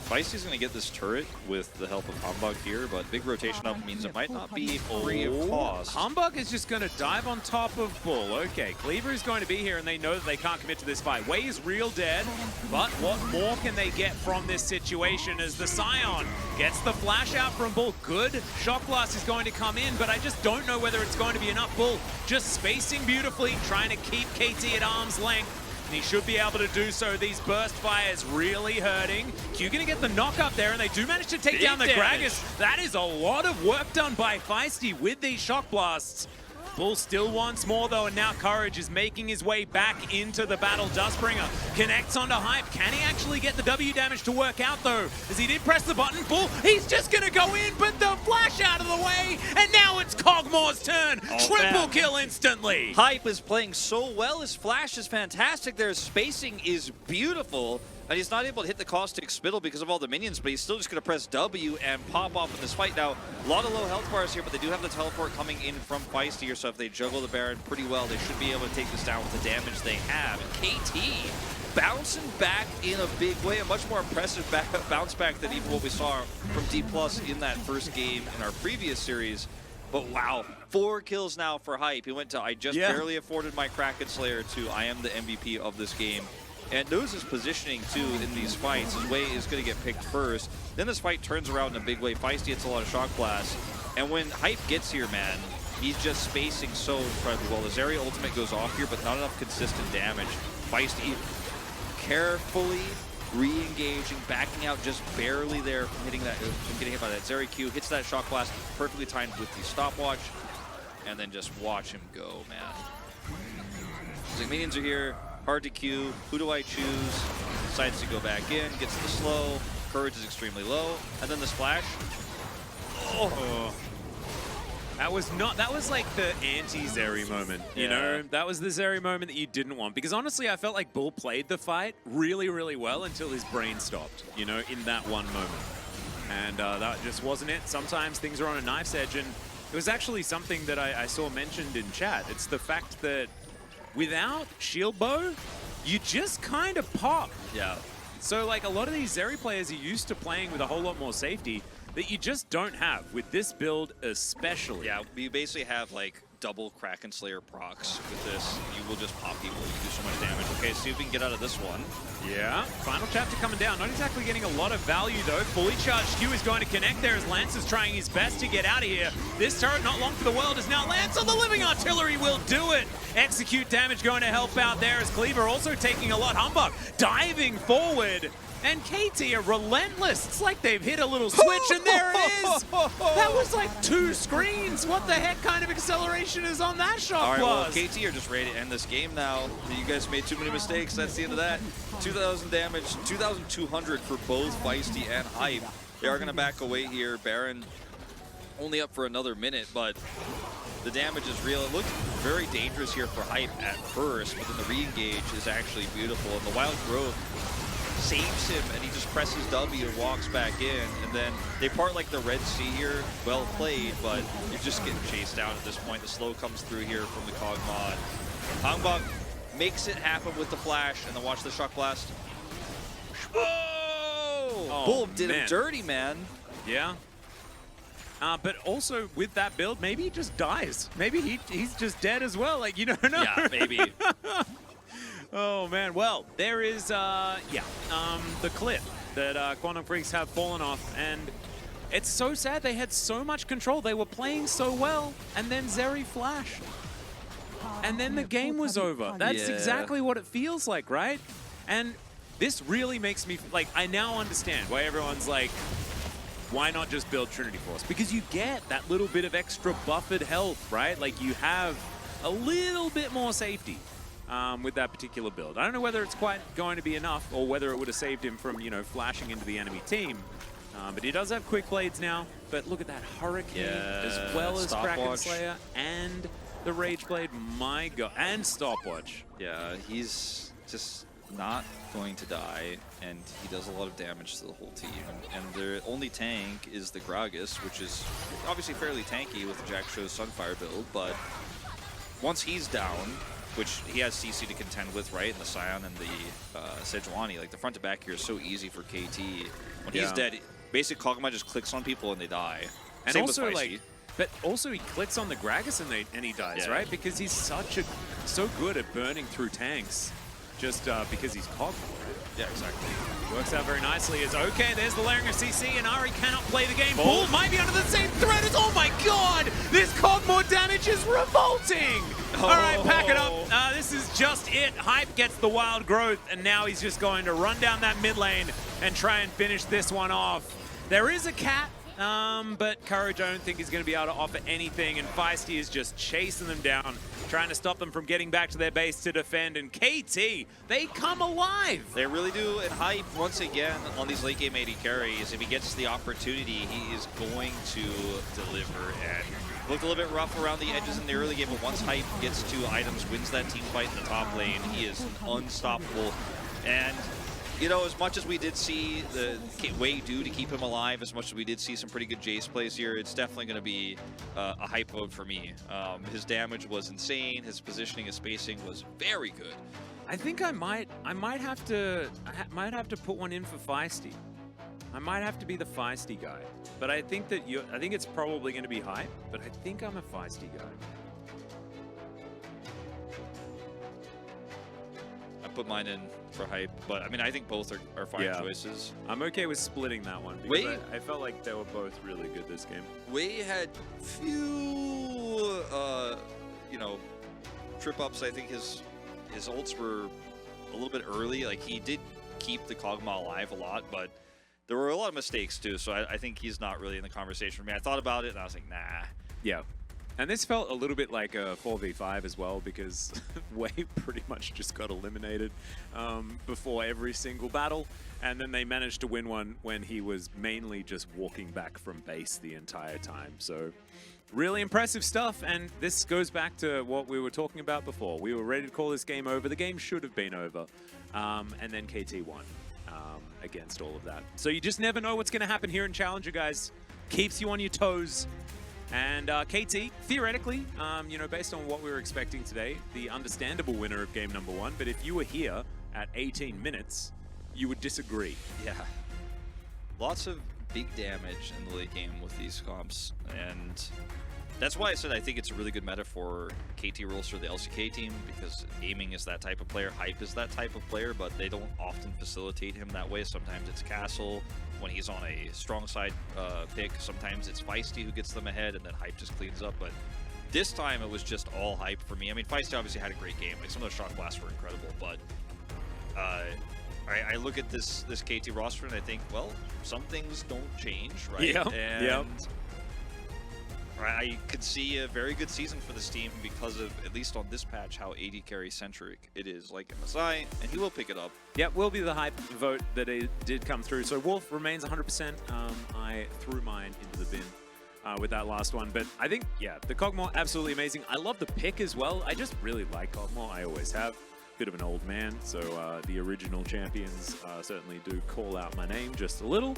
Feisty's going to get this turret with the help of Humbug here, but big rotation up means it might not be free of cost. Humbug is just going to dive on top of Bull. Okay, Cleaver is going to be here, and they know that they can't commit to this fight. Wei is real dead, but what more can they get from this situation as the Scion gets the flash out from Bull? Good Shock Blast is going to come in, but I just don't know whether it's going to be enough. Bull just spacing beautifully, trying to keep KT at arm's length. And he should be able to do so. These burst fires really hurting. Q gonna get the knock up there, and they do manage to take down the Gragas. That is a lot of work done by Feisty with these shock blasts. Bull still wants more though, and now Courage is making his way back into the battle. Dustbringer connects onto Hype. Can he actually get the W damage to work out though? As he did press the button, Bull, he's just gonna go in, but the flash out of the way, and now it's Kog'Maw's turn. Triple kill instantly. Hype is playing so well. His flash is fantastic. Their spacing is beautiful. And he's not able to hit the caustic spittle because of all the minions, but he's still just going to press W and pop off in this fight. Now, a lot of low health bars here, but they do have the teleport coming in from Feisty here, so if they juggle the Baron pretty well, they should be able to take this down with the damage they have. And KT bouncing back in a big way, a much more impressive bounce back than even what we saw from D+ in that first game in our previous series. But wow, 4 kills now for Hype. He went to I just barely afforded my Kraken Slayer to I am the MVP of this game. And knows his positioning, too, in these fights. His way is going to get picked first. Then this fight turns around in a big way. Feisty hits a lot of shock blasts. And when Hype gets here, man, he's just spacing so incredibly well. The Zeri ultimate goes off here, but not enough consistent damage. Feisty carefully re-engaging, backing out just barely there from hitting that, from getting hit by that Zeri Q. Hits that shock blast, perfectly timed with the stopwatch. And then just watch him go, man. So minions are here. Hard to Q. Who do I choose? Decides to go back in, gets the slow. Courage is extremely low. And then the splash. Oh. That was like the anti-Zeri moment, you know? That was the Zeri moment that you didn't want. Because honestly, I felt like Bull played the fight really, really well until his brain stopped, you know, in that one moment. And that just wasn't it. Sometimes things are on a knife's edge, and it was actually something that I saw mentioned in chat. It's the fact that without shield bow, you just kind of pop. Yeah. So like a lot of these Zeri players are used to playing with a whole lot more safety that you just don't have with this build especially. Yeah, we basically have like double Kraken Slayer procs with this. You will just pop people, you can do so much damage. Okay, see if we can get out of this one. Yeah, final chapter coming down. Not exactly getting a lot of value though. Fully charged Q is going to connect there as Lance is trying his best to get out of here. This turret, not long for the world, is now Lance on the living artillery will do it. Execute damage going to help out there as Cleaver also taking a lot. Humbug diving forward. And KT are relentless. It's like they've hit a little switch, and there it is. That was like 2 screens. What the heck kind of acceleration is on that shot? All right, well, KT are just ready to end this game now. You guys made too many mistakes. That's the end of that. 2,000 damage, 2,200 for both Feisty and Hype. They are going to back away here. Baron only up for another minute, but the damage is real. It looked very dangerous here for Hype at first, but then the re-engage is actually beautiful. And the Wild Growth saves him, and he just presses W and walks back in, and then they part like the Red Sea here. Well played, but you're just getting chased down at this point. The slow comes through here from the Kog'Maw. Hangbok makes it happen with the flash, and then watch the shock blast. Oh! Boom, did him dirty, man. Yeah. But also with that build, maybe he just dies. Maybe he's just dead as well. Like, you don't know. Yeah, maybe. Oh man, well, there is, the cliff that Quantum Freaks have fallen off, and it's so sad. They had so much control. They were playing so well, and then Zeri flashed. And then the game was over. That's exactly what it feels like, right? And this really makes me, like, I now understand why everyone's like, why not just build Trinity Force? Because you get that little bit of extra buffered health, right? Like, you have a little bit more safety. With that particular build. I don't know whether it's quite going to be enough or whether it would have saved him from, you know, flashing into the enemy team. But he does have quick blades now. But look at that Hurricane as well as Kraken Slayer and the Rage Blade. My God. And Stopwatch. Yeah, he's just not going to die, and he does a lot of damage to the whole team. And their only tank is the Gragas, which is obviously fairly tanky with the Jack Show's Sunfire build, but once he's down, which he has CC to contend with, right? And the Scion and the Sejuani. Like, the front to back here is so easy for KT. When he's dead, basically Kog'Maw just clicks on people and they die. And same also, with like, but also he clicks on the Gragas and he dies, right? Because he's so good at burning through tanks just because he's Kog'Maw. Yeah, exactly. Works out very nicely. As okay, there's the layering of CC, and Ari cannot play the game. Bull might be under the same threat as. Oh my god! This Cogmore damage is revolting! Oh. Alright, pack it up. This is just it. Hype gets the wild growth, and now he's just going to run down that mid lane and try and finish this one off. There is a cat, but Courage, I don't think he's going to be able to offer anything, and Feisty is just chasing them down, trying to stop them from getting back to their base to defend, and KT, they come alive! They really do, and Hype, once again, on these late game AD carries, if he gets the opportunity, he is going to deliver, and looked a little bit rough around the edges in the early game, but once Hype gets 2 items, wins that team fight in the top lane, he is unstoppable, and you know, as much as we did see the Wei do to keep him alive, as much as we did see some pretty good Jace plays here, it's definitely going to be a Hype vote for me. His damage was insane. His positioning, his spacing was very good. I think I might have to put one in for Feisty. I might have to be the Feisty guy, but I think that I think it's probably going to be Hype, but I think I'm a Feisty guy. I put mine in for Hype, but I mean, I think both are fine choices. I'm okay with splitting that one because I felt like they were both really good this game. Wei had few, you know, trip-ups. I think his ults were a little bit early. Like, he did keep the Kog'Maw alive a lot, but there were a lot of mistakes too, so I think he's not really in the conversation for me. I thought about it, and I was like, nah. Yeah. And this felt a little bit like a 4v5 as well, because Wei pretty much just got eliminated before every single battle, and then they managed to win one when he was mainly just walking back from base the entire time. So really impressive stuff, and this goes back to what we were talking about before. We were ready to call this game over. The game should have been over, and then KT won against all of that. So you just never know what's going to happen here in Challenger, guys. Keeps you on your toes. And KT, theoretically, you know, based on what we were expecting today, the understandable winner of game number 1. But if you were here at 18 minutes, you would disagree. Yeah. Lots of big damage in the late game with these comps. And that's why I said I think it's a really good meta for KT rules for the LCK team, because Aiming is that type of player, Hype is that type of player, but they don't often facilitate him that way. Sometimes it's Castle when he's on a strong side pick. Sometimes it's Feisty who gets them ahead, and then Hype just cleans up. But this time it was just all Hype for me. I mean, Feisty obviously had a great game. Like, some of the shock blasts were incredible, but I look at this KT roster and I think, well, some things don't change, right? Yeah. And I could see a very good season for this team because of, at least on this patch, how AD carry centric it is. Like MSI, and he will pick it up. Yeah, will be the Hype vote that it did come through. So Wolf remains 100%. I threw mine into the bin with that last one. But I think, yeah, the Kog'Maw, absolutely amazing. I love the pick as well. I just really like Kog'Maw. I always have. Bit of an old man, so the original champions certainly do call out my name just a little.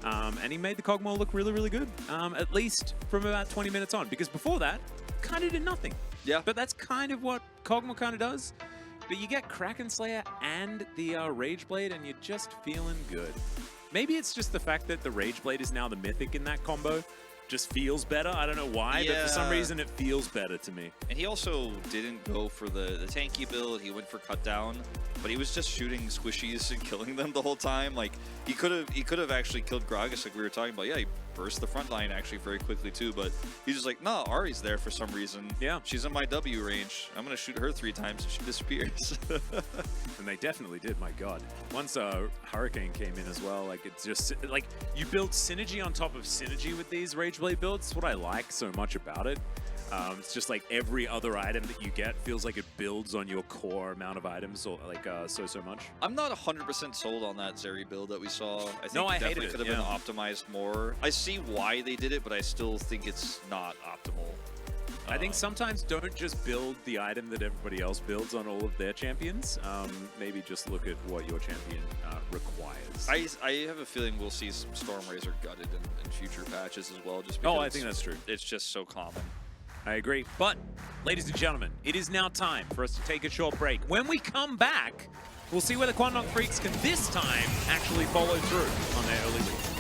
And he made the Kog'Maw look really, really good, at least from about 20 minutes on, because before that, kind of did nothing. Yeah. But that's kind of what Kog'Maw kind of does. But you get Kraken Slayer and the Rage Blade, and you're just feeling good. Maybe it's just the fact that the Rage Blade is now the mythic in that combo. Just feels better. I don't know why, but for some reason it feels better to me. And he also didn't go for the tanky build. He went for cut down, but he was just shooting squishies and killing them the whole time. Like, he could have actually killed Gragas, like we were talking about. Yeah, he burst the front line actually very quickly too, but he's just like, nah, Ari's there for some reason. Yeah, she's in my W range. I'm gonna shoot her 3 times and she disappears. And they definitely did. My God. Once Hurricane came in as well, like, it's just like you build synergy on top of synergy with these Rage Blade builds. That's what I like so much about it. It's just like every other item that you get feels like it builds on your core amount of items, or like so much. I'm not 100% sold on that Zeri build that we saw. I think it definitely could have been optimized more. I see why they did it, but I still think it's not optimal. I think sometimes don't just build the item that everybody else builds on all of their champions. Maybe just look at what your champion requires. I have a feeling we'll see some Storm Razor gutted in future patches as well. Just because I think that's true. It's just so common. I agree. But, ladies and gentlemen, it is now time for us to take a short break. When we come back, we'll see whether Quandong Freaks can this time actually follow through on their early lead.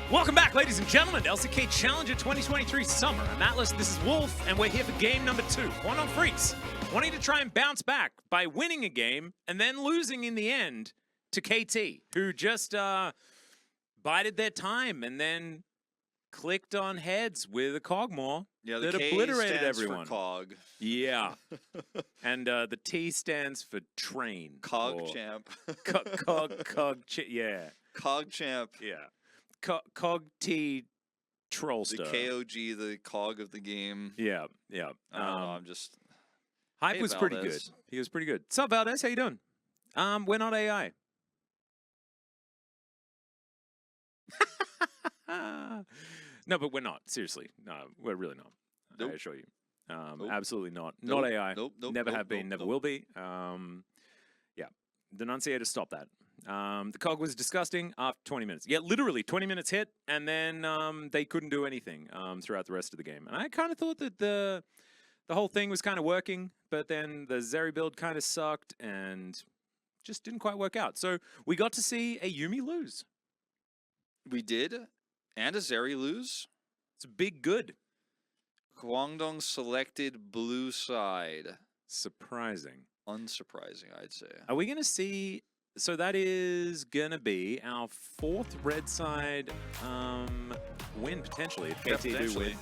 Welcome back, ladies and gentlemen, to LCK Challenger 2023 Summer. I'm Atlas, this is Wolf, and we're here for game number 2. Quantum Freaks wanting to try and bounce back by winning a game and then losing in the end to KT, who just bided their time and then clicked on heads with a Cogmore that obliterated everyone. For Cog. Yeah. And the T stands for train. Cog champ. Yeah. Cog champ. Yeah. Cog T Trollster. The KOG, the cog of the game. Yeah, yeah. I don't know, I'm just... Hype was pretty good. He was pretty good. Sup, Valdez? How you doing? We're not AI. No, but we're not. Seriously. No, we're really not. Nope. I assure you. Nope. Absolutely not. Nope. Not AI. Nope. Nope. Never nope. have been, nope. never will be. Yeah. Denunciator, stop that. The cog was disgusting after 20 minutes. Yeah, literally 20 minutes hit, and then they couldn't do anything throughout the rest of the game. And I kind of thought that the whole thing was kind of working, but then the Zeri build kind of sucked and just didn't quite work out. So we got to see a Yuumi lose. We did, and a Zeri lose. It's a big good. Guangdong selected blue side. Surprising. Unsurprising, I'd say. Are we going to see... So that is going to be our 4th red side win, potentially, if KT do win.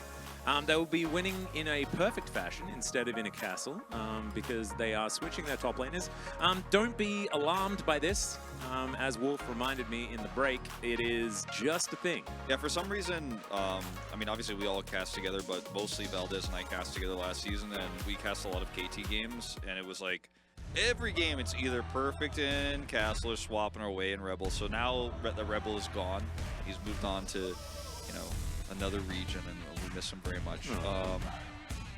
They will be winning in a perfect fashion instead of in a castle, because they are switching their top laners. Don't be alarmed by this. As Wolf reminded me in the break, it is just a thing. Yeah, for some reason, I mean, obviously we all cast together, but mostly Valdez and I cast together last season, and we cast a lot of KT games, and it was like, every game it's either perfect in Castle or swapping our way in Rebel. So now that the Rebel is gone, he's moved on to, you know, another region, and we miss him very much.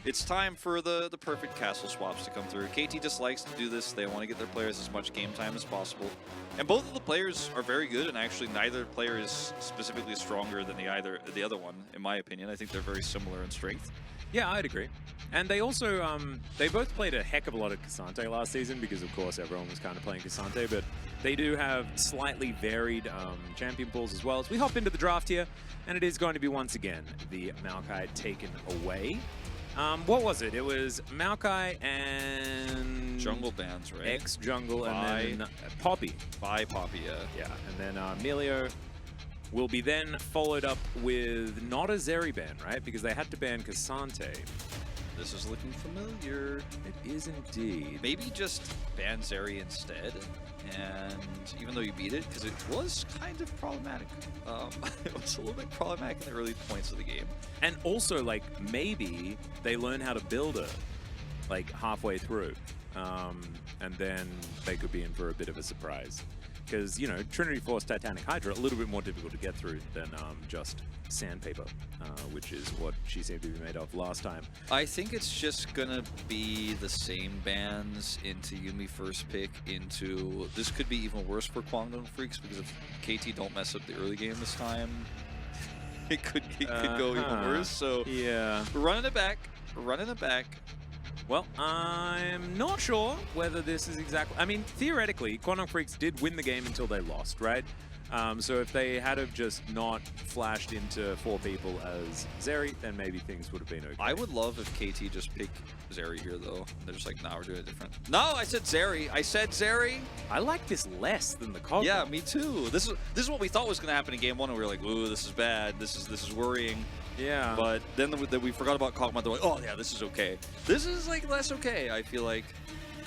It's time for the perfect Castle swaps to come through. KT just likes to do this. They want to get their players as much game time as possible. And both of the players are very good, and actually neither player is specifically stronger than the other one, in my opinion. I think they're very similar in strength. Yeah, I'd agree. And they also, they both played a heck of a lot of Cassante last season because, of course, everyone was kind of playing Cassante, but they do have slightly varied champion pools as well. As we hop into the draft here, and it is going to be, once again, the Maokai taken away. What was it? It was Maokai and... Jungle bans, right? X-Jungle and then Poppy. By Poppy, yeah. Yeah, and then Emilio will be then followed up with not a Zeri ban, right? Because they had to ban Cassante. This is looking familiar. It is indeed. Maybe just ban Zeri instead, and even though you beat it, because it was kind of problematic. It was a little bit problematic in the early points of the game. And also, like, maybe they learn how to build her, like, halfway through. And then they could be in for a bit of a surprise. Because, you know, Trinity Force, Titanic Hydra, a little bit more difficult to get through than just sandpaper, which is what she seemed to be made of last time. I think it's just going to be the same bans into Yuumi first pick into... This could be even worse for Guangdong Freaks, because if KT don't mess up the early game this time, it could go even worse. So yeah, we're running it back. We're running it back. Well, I'm not sure whether this is exactly... I mean, theoretically, Quantum Freaks did win the game until they lost, right? So if they had have just not flashed into 4 people as Zeri, then maybe things would have been okay. I would love if KT just picked Zeri here, though. They're just like, nah, we're doing it different. No, I said Zeri. I said Zeri. I like this less than the Cogmore. Yeah, me too. This is what we thought was going to happen in game 1, and we were like, ooh, this is bad. This is worrying. Yeah. But then we forgot about Cogmore. They're like, oh yeah, this is okay. This is like less okay, I feel like.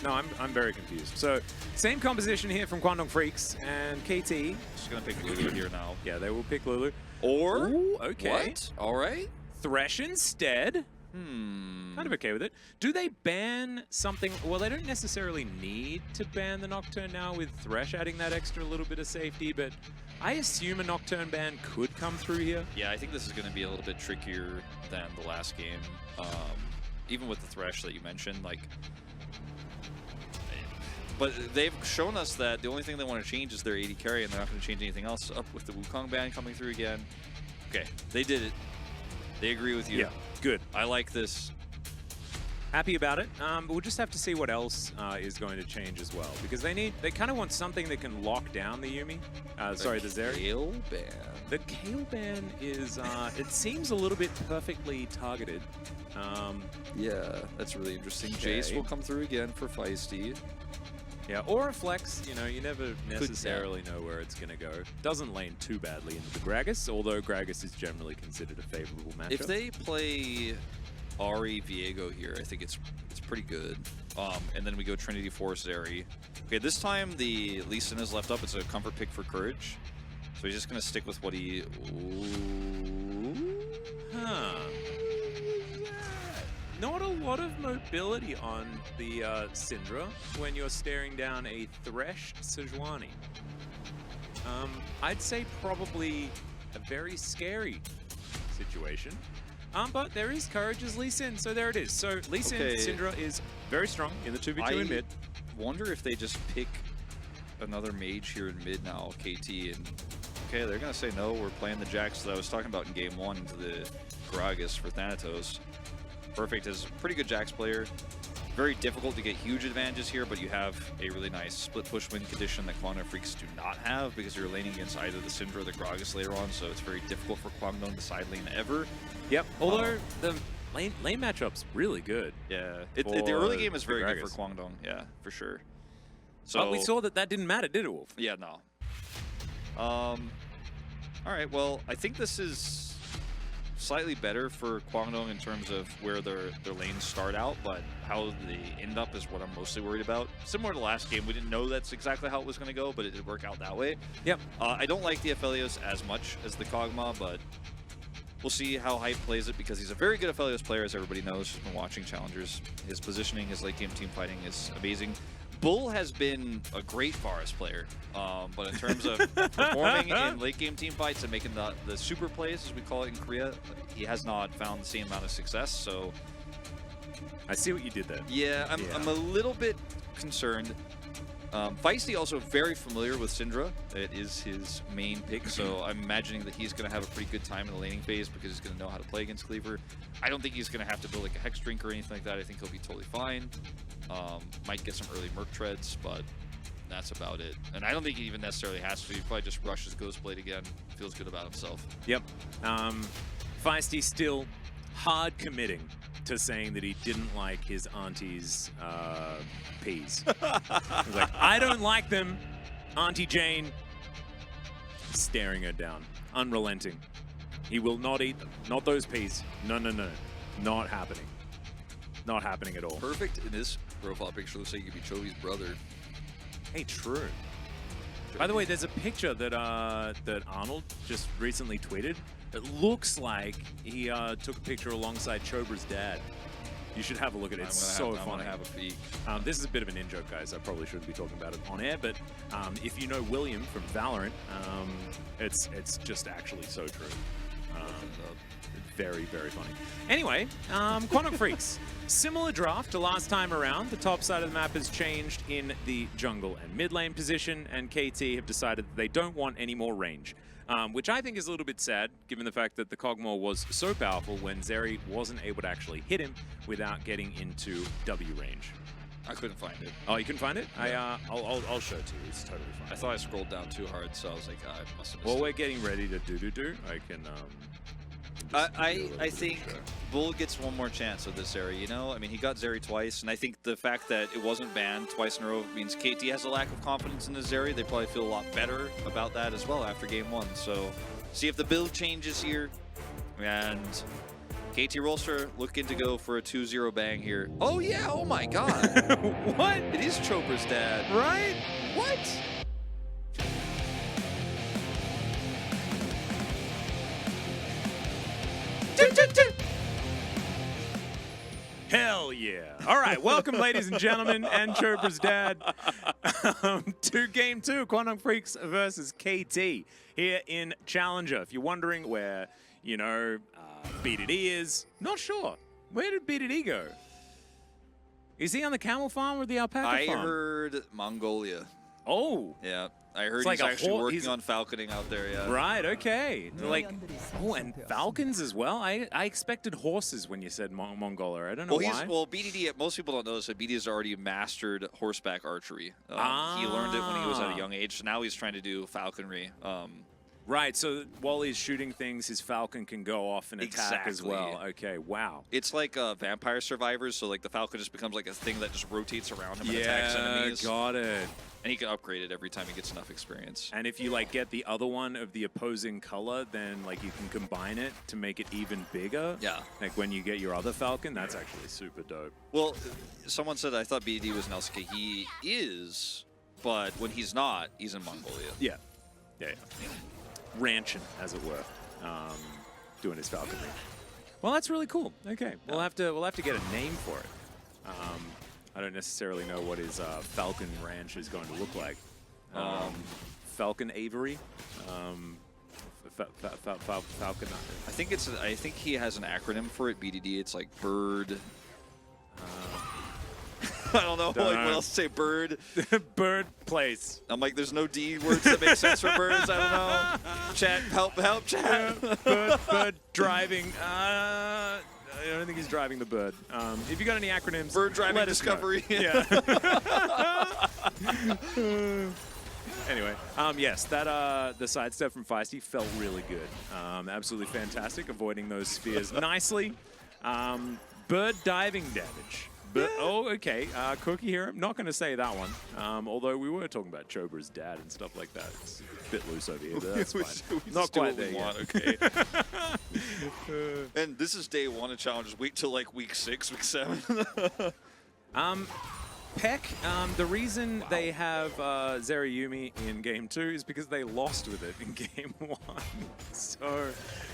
No, I'm very confused. So, same composition here from Guangdong Freaks and KT. Just gonna pick Lulu here now. Yeah, they will pick Lulu. Or ooh, okay. What? All right. Thresh instead. Kind of okay with it. Do they ban something? Well, they don't necessarily need to ban the Nocturne now with Thresh adding that extra little bit of safety, but I assume a Nocturne ban could come through here. Yeah, I think this is going to be a little bit trickier than the last game. Even with the Thresh that you mentioned, like... But they've shown us that the only thing they want to change is their AD carry, and they're not going to change anything else. Up with the Wukong ban coming through again. Okay, they did it. They agree with you. Yeah, good. I like this. Happy about it. But we'll just have to see what else is going to change as well, because they kind of want something that can lock down the Yuumi. Sorry, the Zeri. Kale ban. The Kale ban is, it seems a little bit perfectly targeted. Yeah, that's really interesting. Okay. Jace will come through again for Feisty. Yeah, or a flex, you know, you never necessarily know where it's going to go. Doesn't lane too badly into the Gragas, although Gragas is generally considered a favorable matchup. If they play Ahri Viego here, I think it's pretty good. And then we go Trinity Force Zeri. Okay, this time the Lee Sin is left up. It's a comfort pick for Courage. So he's just going to stick with what he... Ooh. Huh. Not a lot of mobility on the Syndra when you're staring down a Thresh Sejuani. I'd say probably a very scary situation. But there is Courage as Lee Sin, so there it is. So Lee Sin, Syndra is very strong in the 2v2 in mid. Wonder if they just pick another mage here in mid now, KT, and okay, they're gonna say no, we're playing the Jax that I was talking about in game 1 into the Gragas for Thanatos. Perfect is a pretty good Jax player. Very difficult to get huge advantages here, but you have a really nice split push win condition that Kwangdong Freaks do not have, because you're laning against either the Syndra or the Gragas later on, so it's very difficult for Kwangdong to side lane ever. Yep, although the lane matchup's really good. Yeah, the early game is very good for Kwangdong, yeah, for sure. So but we saw that didn't matter, did it, Wolf? Yeah, no. All right, well, I think this is slightly better for Kwangdong in terms of where their lanes start out, but how they end up is what I'm mostly worried about. Similar to last game, we didn't know that's exactly how it was going to go, but it did work out that way. Yep. I don't like the Aphelios as much as the Kog'Maw, but we'll see how Hype plays it, because he's a very good Aphelios player, as everybody knows who's been watching Challengers. His positioning, his late game team fighting is amazing. Bull has been a great Varus player, but in terms of performing in late game team fights and making the super plays, as we call it in Korea, he has not found the same amount of success. So I see what you did there. Yeah, I'm a little bit concerned. Feisty also very familiar with Syndra. It is his main pick, so I'm imagining that he's going to have a pretty good time in the laning phase, because he's going to know how to play against Cleaver. I don't think he's going to have to build like a Hex Drink or anything like that. I think he'll be totally fine. Might get some early Merc Treads, but that's about it. And I don't think he even necessarily has to. He probably just rushes Ghostblade again. Feels good about himself. Yep. Feisty still hard committing to saying that he didn't like his auntie's peas. He's like, I don't like them, Auntie Jane. Staring her down, unrelenting. He will not eat them. Not those peas. No, no, no. Not happening. Not happening at all. Perfect in this profile picture looks like he could be Chovy's brother. Hey, true. By the way, there's a picture that that Arnold just recently tweeted. It looks like he took a picture alongside Chobra's dad. You should have a look at it. It's so funny. I want to have a peek. This is a bit of an in-joke, guys. I probably shouldn't be talking about it on air, but if you know William from Valorant, it's just actually so true. Very, very funny. Anyway, Kwangdong Freaks. Similar draft to last time around. The top side of the map has changed in the jungle and mid lane position, and KT have decided that they don't want any more range. Which I think is a little bit sad, given the fact that the Kog'Maw was so powerful when Zeri wasn't able to actually hit him without getting into W range. I couldn't find it. Oh, you couldn't find it? Yeah. I'll show it to you. It's totally fine. I thought I scrolled down too hard, so I was like, I must have missed Well, it. we're getting ready to do. I can. I think Bull gets one more chance with this Zeri, you know? I mean, he got Zeri twice, and I think the fact that it wasn't banned twice in a row means KT has a lack of confidence in his Zeri. They probably feel a lot better about that as well after game 1. So, see if the build changes here. And KT Rolster looking to go for a 2-0 bang here. Oh yeah, oh my god. What? It is Chopra's dad. Right? What? Hell yeah. All right, welcome, ladies and gentlemen, and Chopra's dad, to Game 2, Kwangdong Freaks versus KT here in Challenger. If you're wondering where, you know, BDD is, not sure. Where did BDD go? Is he on the camel farm or the alpaca farm? I heard Mongolia. Oh. Yeah. I heard It's like he's a actually working on falconing out there, yeah. Right, okay. Like, oh, and falcons as well? I expected horses when you said Mongola. I don't know why. Well, BDD, most people don't know this, but BDD has already mastered horseback archery. He learned it when he was at a young age, so now he's trying to do falconry. Right, so while he's shooting things, his falcon can go off and attack as well. Okay, wow. It's like Vampire Survivors, so like the falcon just becomes like a thing that just rotates around him and attacks enemies. Got it. And he can upgrade it every time he gets enough experience. And if you like get the other one of the opposing color, then like you can combine it to make it even bigger. Yeah. Like when you get your other falcon, that's actually super dope. Well, someone said I thought BD was in LCK. He is, but when he's not, he's in Mongolia. Yeah. Yeah. Ranching, as it were, doing his falconry. Well, that's really cool. Okay, we'll have to get a name for it. I don't necessarily know what his falcon ranch is going to look like. Falcon Avery, falcon. I think he has an acronym for it. BDD. It's like bird. I don't know. What else to say? Bird. Bird place. I'm like, there's no D words that make sense for birds. I don't know. Chat, help, chat. Bird driving. I don't think he's driving the bird. If you got any acronyms, bird driving discovery. Yeah. Anyway, yes, that the sidestep from Feisty felt really good. Absolutely fantastic, avoiding those spheres nicely. Bird diving damage. But, oh, okay. Cookie here. I'm not going to say that one. Although we were talking about Chobra's dad and stuff like that. It's a bit loose over here, but that's fine. Not quite there yet. Okay. And this is day 1 of challenges. Wait till like week 6, week 7. Peck, the reason they have Zerayumi in Game 2 is because they lost with it in Game 1. So,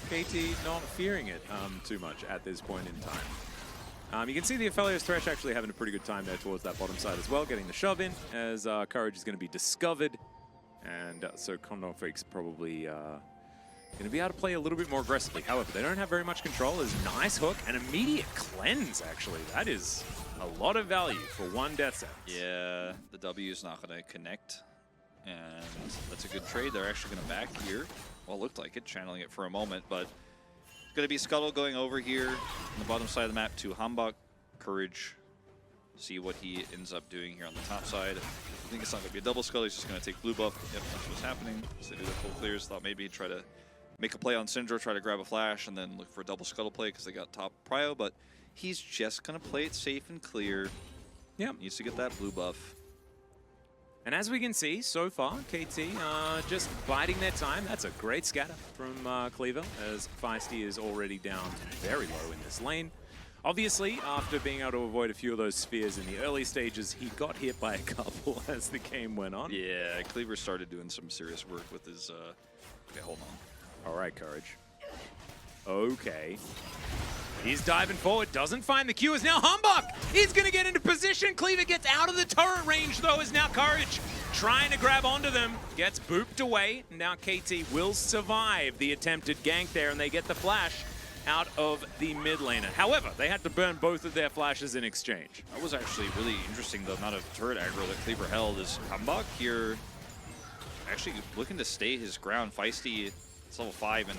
KT not fearing it too much at this point in time. You can see the Aphelios Thresh actually having a pretty good time there towards that bottom side as well, getting the shove in, as Courage is going to be discovered. And so Condor Freak's probably going to be able to play a little bit more aggressively. However, they don't have very much control. There's a nice hook, and immediate cleanse, actually. That is a lot of value for one death sentence. Yeah, the W is not going to connect. And that's a good trade. They're actually going to back here. Well, it looked like it, channeling it for a moment, but going to be Scuttle going over here on the bottom side of the map to Hambak. Courage, see what he ends up doing here on the top side. I think it's not going to be a double Scuttle. He's just going to take blue buff. Yep, that's what's happening. So they do the full clears. Thought maybe he'd try to make a play on Syndra, try to grab a flash, and then look for a double Scuttle play because they got top prio. But he's just going to play it safe and clear. Yep. Needs to get that blue buff. And as we can see, so far, KT just biding their time. That's a great scatter from Cleaver, as Feisty is already down very low in this lane. Obviously, after being able to avoid a few of those spheres in the early stages, he got hit by a couple as the game went on. Yeah, Cleaver started doing some serious work with his... Okay, hold on. All right, Courage. Okay. He's diving forward, doesn't find the Q, is now Humbug! He's gonna get into position, Cleaver gets out of the turret range though, is now Courage trying to grab onto them, gets booped away. Now KT will survive the attempted gank there, and they get the flash out of the mid laner. However, they had to burn both of their flashes in exchange. That was actually really interesting, the amount of turret aggro that Cleaver held. Is Humbug here actually looking to stay his ground. Feisty, it's level 5 and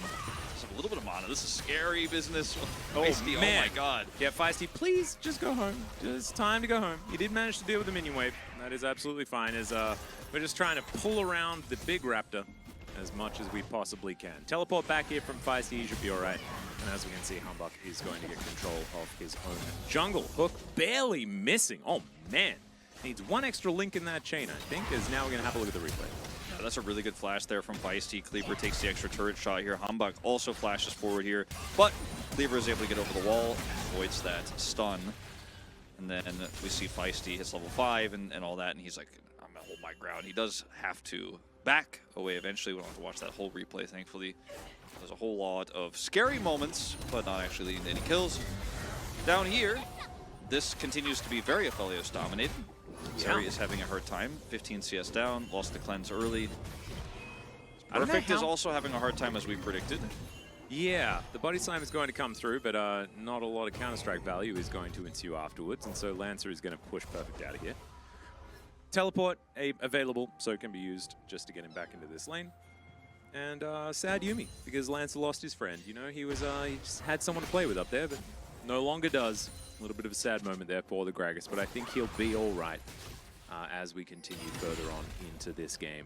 a little bit of mana. This is scary business. Feisty, man. Oh my god. Yeah, Feisty, please just go home. Just time to go home. You did manage to deal with the minion wave. That is absolutely fine. As we're just trying to pull around the big raptor as much as we possibly can. Teleport back here from Feisty, he should be all right. And as we can see, Humbug is going to get control of his own jungle. Hook barely missing. Oh man, needs one extra link in that chain, I think, as now we're gonna have a look at the replay. That's a really good flash there from Feisty. Cleaver takes the extra turret shot here. Hambak also flashes forward here, but Cleaver is able to get over the wall, avoids that stun. And then we see Feisty hits level 5 and all that, and he's like, I'm gonna hold my ground. He does have to back away eventually. We don't have to watch that whole replay, thankfully. There's a whole lot of scary moments, but not actually leading to any kills. Down here, this continues to be very Aphelios dominated. Zeri is having a hard time. 15 CS down, lost the cleanse early. Perfect is also having a hard time, as we predicted. Yeah, the body slam is going to come through, but not a lot of counter-strike value is going to ensue afterwards, and so Lancer is going to push Perfect out of here. teleport available, so it can be used just to get him back into this lane. And sad Yuumi, because Lancer lost his friend. You know, he just had someone to play with up there, but no longer does. A little bit of a sad moment there for the Gragas, but I think he'll be all right as we continue further on into this game.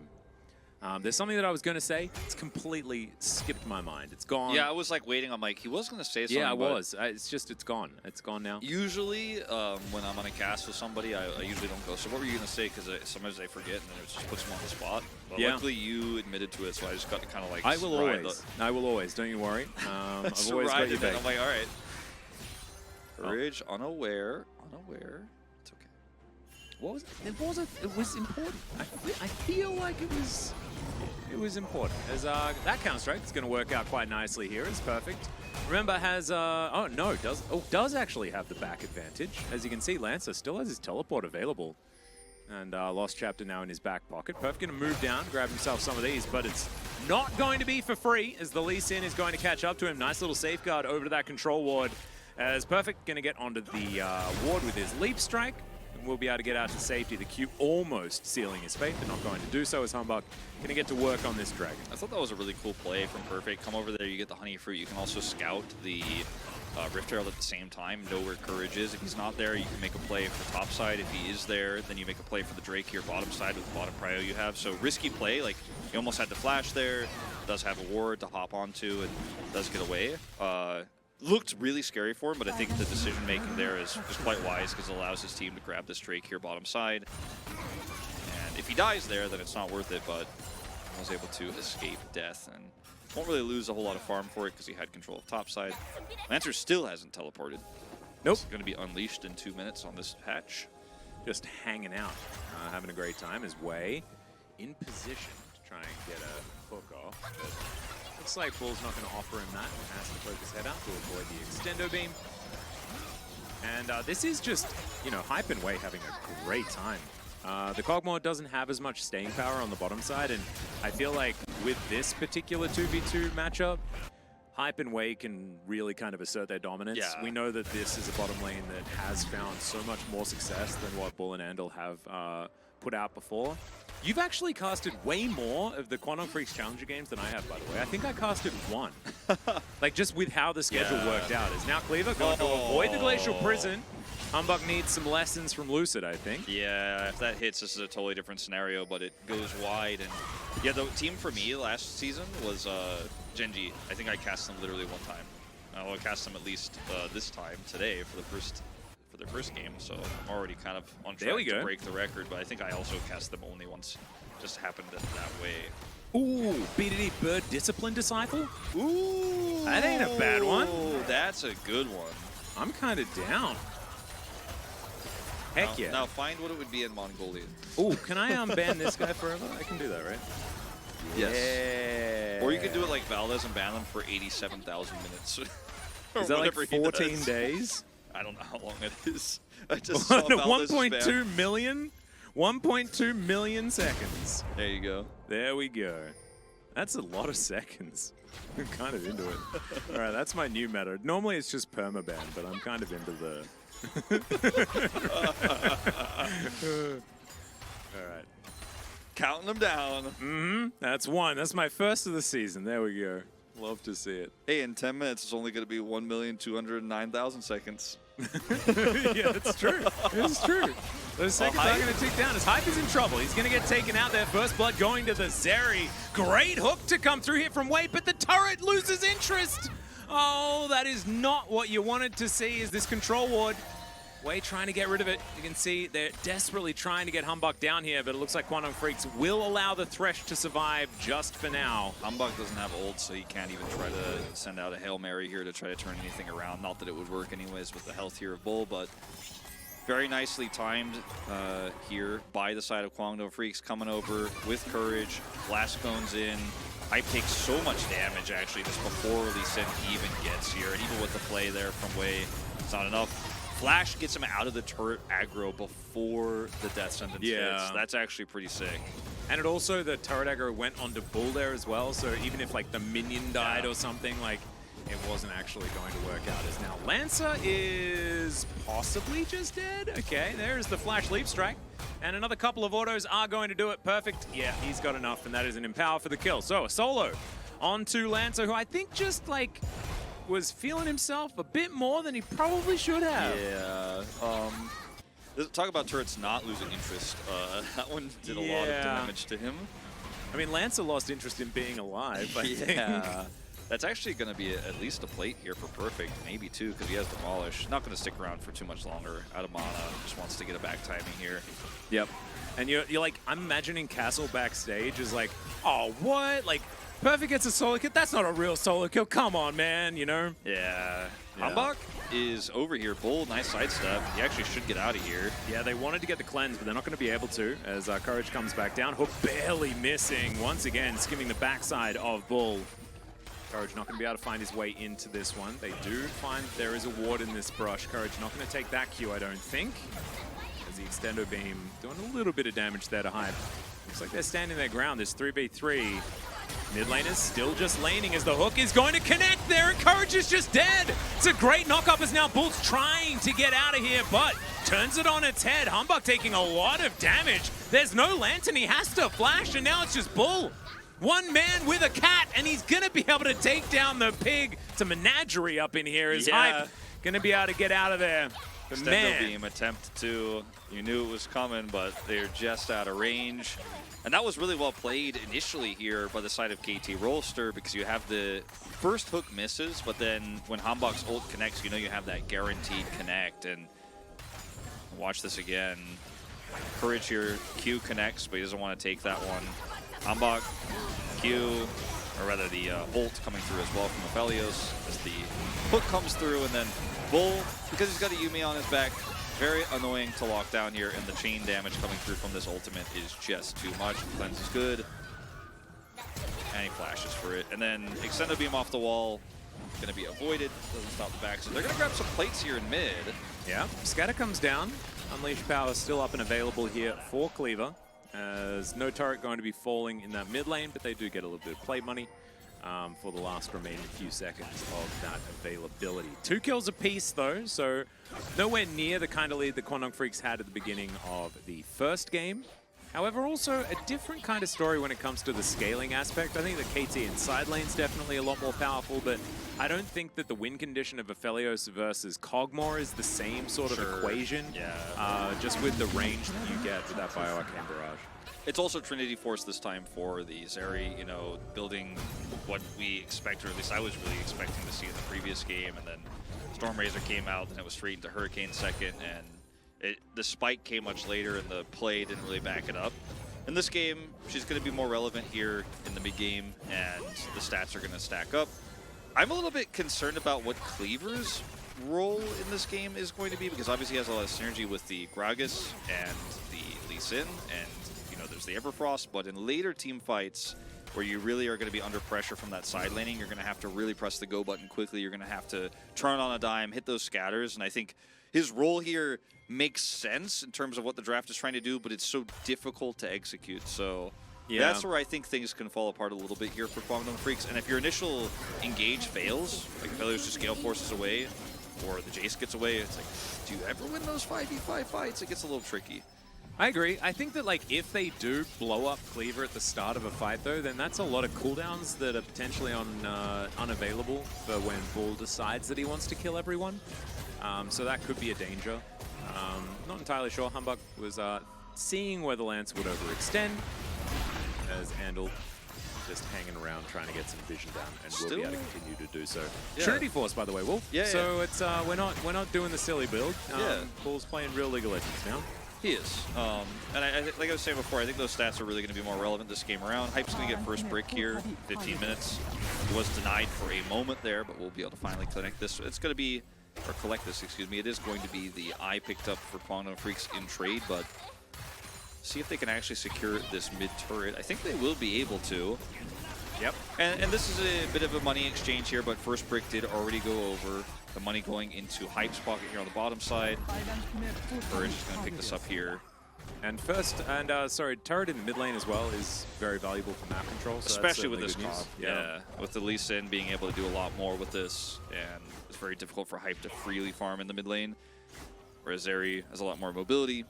There's something that I was going to say. It's completely skipped my mind. It's gone. Yeah, I was like waiting. I'm like, he was going to say something. Yeah, I was. It's gone. It's gone now. Usually, when I'm on a cast with somebody, I usually don't go. So what were you going to say? Because sometimes I forget, and then it just puts them on the spot. But luckily, you admitted to it, so I just got to kind of like. I will always. Don't you worry. I've always got your back. I'm like, all right. Courage, unaware. It's okay. What was it? It was important. I feel like it was important. As that Counter-Strike is going to work out quite nicely here. It's perfect. Remember has does actually have the back advantage. As you can see, Lancer still has his teleport available. And Lost Chapter now in his back pocket. Perfect going to move down, grab himself some of these, but it's not going to be for free as the Lee Sin is going to catch up to him. Nice little safeguard over to that control ward. As Perfect going to get onto the ward with his leap strike. And we'll be able to get out to safety. The Q almost sealing his fate, but not going to do so as Humbug going to get to work on this dragon. I thought that was a really cool play from Perfect. Come over there, you get the honey fruit. You can also scout the Rift Herald at the same time, know where Courage is. If he's not there, you can make a play for top side. If he is there, then you make a play for the Drake here, bottom side with the bottom prio you have. So risky play, like you almost had the flash there, does have a ward to hop onto and does get away. Looked really scary for him, but I think the decision making there is quite wise because it allows his team to grab this Drake here bottom side. And if he dies there, then it's not worth it, but I was able to escape death and won't really lose a whole lot of farm for it because he had control of top side. Lancer still hasn't teleported. Nope. It's going to be unleashed in 2 minutes on this hatch. Just hanging out, having a great time. His way in position to try and get a hook off. But looks like Bull's not going to offer him that and has to poke his head out to avoid the extendo beam. And this is just, you know, Hype and Wei having a great time. The Kog'Maw doesn't have as much staying power on the bottom side, and I feel like with this particular 2v2 matchup, Hype and Wei can really kind of assert their dominance. Yeah. We know that this is a bottom lane that has found so much more success than what Bull and Andal have put out before. You've actually casted way more of the Quantum Freaks Challenger games than I have, by the way. I think I casted 1. Like, just with how the schedule worked out. Is now Cleaver going to avoid the Glacial Prison? Humbug needs some lessons from Lucid, I think. Yeah, if that hits, this is a totally different scenario, but it goes wide. And yeah, the team for me last season was Gen.G. I think I cast them literally 1 time. I'll cast them at least this time, today, for their first game, so I'm already kind of on track to break the record, but I think I also cast them only once. Just happened that way. Ooh, BDD Bird Discipline Disciple? Ooh! That ain't a bad one. That's a good one. I'm kind of down. Heck yeah. Now find what it would be in Mongolian. Ooh, can I ban this guy forever? I can do that, right? Yes. Yeah. Or you could do it like Valdez and ban them for 87,000 minutes. Is that like 14 days? I don't know how long it is. I just saw 1.2 million? 1.2 million seconds. There you go. There we go. That's a lot of seconds. I'm kind of into it. All right, that's my new meta. Normally it's just permaban, but I'm kind of into the... All right. Counting them down. Mm-hmm. That's 1. That's my first of the season. There we go. Love to see it. Hey, in 10 minutes, it's only going to be 1,209,000 seconds. Yeah, that's true. It's true. Those seconds are going to tick down. His Hype is in trouble. He's going to get taken out there. First blood going to the Zeri. Great hook to come through here from Wei, but the turret loses interest. Oh, that is not what you wanted to see, is this control ward. Wei trying to get rid of it. You can see they're desperately trying to get Humbug down here, but it looks like Quantum Freaks will allow the Thresh to survive just for now. Humbug doesn't have ult, so he can't even try to send out a Hail Mary here to try to turn anything around. Not that it would work anyways with the health here of Bull, but very nicely timed here by the side of Quantum Freaks, coming over with Courage. Blast Cone's in. Hype takes so much damage actually just before Lee Sin even gets here, and even with the play there from Wei, it's not enough. Flash gets him out of the turret aggro before the death sentence hits. That's actually pretty sick. And it also, the turret aggro went onto Bull there as well, so even if like the minion died or something, like it wasn't actually going to work out. As now Lancer is possibly just dead. Okay, there's the Flash Leap Strike. And another couple of autos are going to do it. Perfect. Yeah, he's got enough, and that is an empower for the kill. So a solo onto Lancer, who I think just like was feeling himself a bit more than he probably should have. Yeah. Talk about turrets not losing interest. That one did a lot of damage to him. I mean, Lancer lost interest in being alive, I think. That's actually going to be at least a plate here for Perfect, maybe two, because he has Demolish. Not going to stick around for too much longer. Out of mana, just wants to get a back timing here. Yep. And you're like, I'm imagining Castle backstage is like, oh, what? Like, Perfect gets a solo kill? That's not a real solo kill. Come on, man, you know? Yeah. Hambach is over here. Bull, nice sidestep. He actually should get out of here. Yeah, they wanted to get the cleanse, but they're not going to be able to as Courage comes back down. Hook barely missing. Once again, skimming the backside of Bull. Courage not going to be able to find his way into this one. They do find there is a ward in this brush. Courage not going to take that Q, I don't think. As the Extendo Beam doing a little bit of damage there to Hype. Looks like they're standing their ground. There's 3v3. Mid lane is still just laning as the hook is going to connect there, and Courage is just dead. It's a great knock-up as now Bull's trying to get out of here, but turns it on its head. Hambach taking a lot of damage. There's no Lantern, he has to flash, and now it's just Bull. One man with a cat, and he's going to be able to take down the pig. It's a menagerie up in here. Is Hype going to be able to get out of there? But Extendo Beam attempt to, you knew it was coming, but they're just out of range. And that was really well played initially here by the side of KT Rolster, because you have the first hook misses, but then when Hambach's ult connects, you know you have that guaranteed connect. And watch this again. Courage here, Q connects, but he doesn't want to take that one. Hambach, Q, or rather the ult coming through as well from Aphelios as the hook comes through, and then Bull, because he's got a Yuumi on his back, very annoying to lock down here, and the chain damage coming through from this ultimate is just too much. Cleanse is good, and he flashes for it. And then Extendo Beam off the wall, going to be avoided, doesn't stop the back. So they're going to grab some plates here in mid. Yeah, Scatter comes down. Unleashed Power still up and available here for Cleaver. As no turret going to be falling in that mid lane, but they do get a little bit of plate money for the last remaining few seconds of that availability. 2 kills apiece though, so nowhere near the kind of lead that Quandong Freaks had at the beginning of the first game. However, also a different kind of story when it comes to the scaling aspect. I think the KT in side lane is definitely a lot more powerful, but I don't think that the win condition of Aphelios versus Kog'Maw is the same sort of equation. Just with the range that you get with that Bioarcane Barrage. It's also Trinity Force this time for the Zeri, you know, building what we expect, or at least I was really expecting to see in the previous game, and then Stormrazor came out, and it was straight into Hurricane second, and the spike came much later, and the play didn't really back it up. In this game, she's going to be more relevant here in the mid-game, and the stats are going to stack up. I'm a little bit concerned about what Cleaver's role in this game is going to be, because obviously he has a lot of synergy with the Gragas and the Lee Sin, and there's the Everfrost, but in later team fights where you really are going to be under pressure from that side laning, you're going to have to really press the go button quickly. You're going to have to turn on a dime, hit those scatters, and I think his role here makes sense in terms of what the draft is trying to do, but it's so difficult to execute. So that's where I think things can fall apart a little bit here for Quandong Freaks. And if your initial engage fails, like failures just Gale Forces away, or the Jace gets away, it's like, do you ever win those 5v5 fights? It gets a little tricky. I agree. I think that like if they do blow up Cleaver at the start of a fight though, then that's a lot of cooldowns that are potentially unavailable for when Bull decides that he wants to kill everyone. So that could be a danger. Not entirely sure. Hambach was seeing where the Lance would overextend as Andal just hanging around trying to get some vision down, and will be able to continue to do so. Trinity Force, by the way, Wolf. So it's we're not doing the silly build. Bull's playing real League of Legends now. He is. And like I was saying before, I think those stats are really going to be more relevant this game around. Hype's going to get first brick here, 15 minutes. He was denied for a moment there, but we'll be able to finally connect this. It's going to be, or collect this, excuse me. It is going to be the eye picked up for Quandong Freaks in trade, but see if they can actually secure this mid turret. I think they will be able to. Yep. And this is a bit of a money exchange here, but first brick did already go over. The money going into Hype's pocket here on the bottom side. Courage is going to pick this up here. And sorry, turret in the mid lane as well is very valuable for map control. So especially with this comp. Yeah, with the Lee Sin being able to do a lot more with this, and it's very difficult for Hype to freely farm in the mid lane, whereas Zeri has a lot more mobility.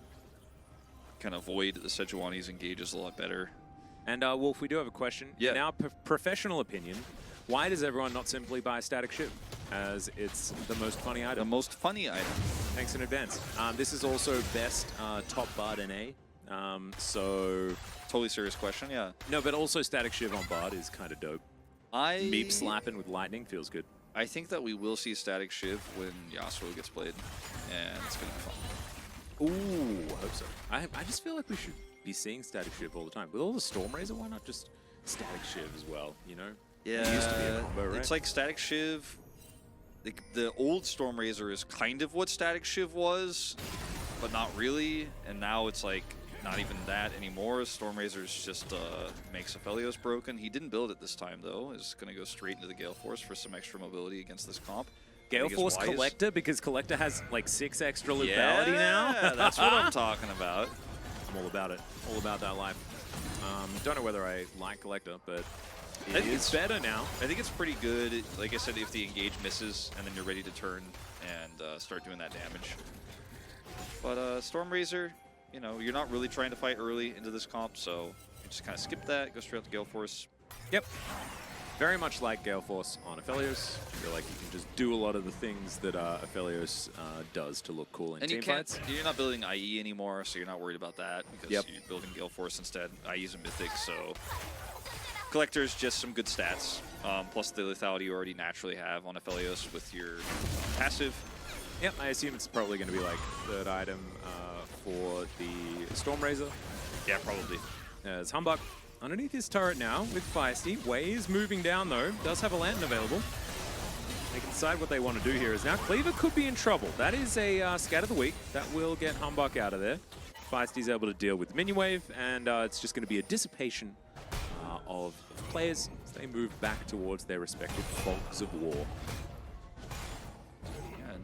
kind of avoid the Sejuani's engages a lot better. And Wolf, we do have a question. Yeah. In our professional opinion, why does everyone not simply buy Static Shiv, as it's the most funny item? The most funny item. Thanks in advance. This is also best top Bard NA. So... Totally serious question, yeah. No, but also Static Shiv on Bard is kind of dope. Meep slapping with lightning feels good. I think that we will see Static Shiv when Yasuo gets played, and it's going to be fun. Ooh, I hope so. I just feel like we should be seeing Static Shiv all the time. With all the Storm Razor, why not just Static Shiv as well, you know? Yeah, it used to be a combo, right? It's like Static Shiv. The old Storm Razor is kind of what Static Shiv was, but not really. And now it's like not even that anymore. Storm Razor's just makes Aphelios broken. He didn't build it this time though. He's going to go straight into the Gale Force for some extra mobility against this comp. Gale Force Collector, because Collector has like 6 extra lethality now. Yeah, that's what I'm talking about. I'm all about it. All about that life. Don't know whether I like Collector, but it's better now. I think it's pretty good. Like I said, if the engage misses and then you're ready to turn and start doing that damage. But Storm Razor, you know, you're not really trying to fight early into this comp, so you just kind of skip that, go straight out to Gale Force. Yep. Very much like Gale Force on Aphelios. I feel like you can just do a lot of the things that Aphelios does to look cool in and team fights. You're not building IE anymore, so you're not worried about that because you're building Gale Force instead. IE's a mythic, so Collector's just some good stats, plus the lethality you already naturally have on Aphelios with your passive. Yep, I assume it's probably going to be like third item for the Storm Razor. Yeah, probably. There's Humbug underneath his turret now with Feisty. Wei is moving down though, does have a lantern available. They can decide what they want to do here. Is now Cleaver could be in trouble. That is a scat of the week. That will get Humbug out of there. Feisty's able to deal with Minion Wave, and it's just going to be a dissipation of players as they move back towards their respective fogs of war. And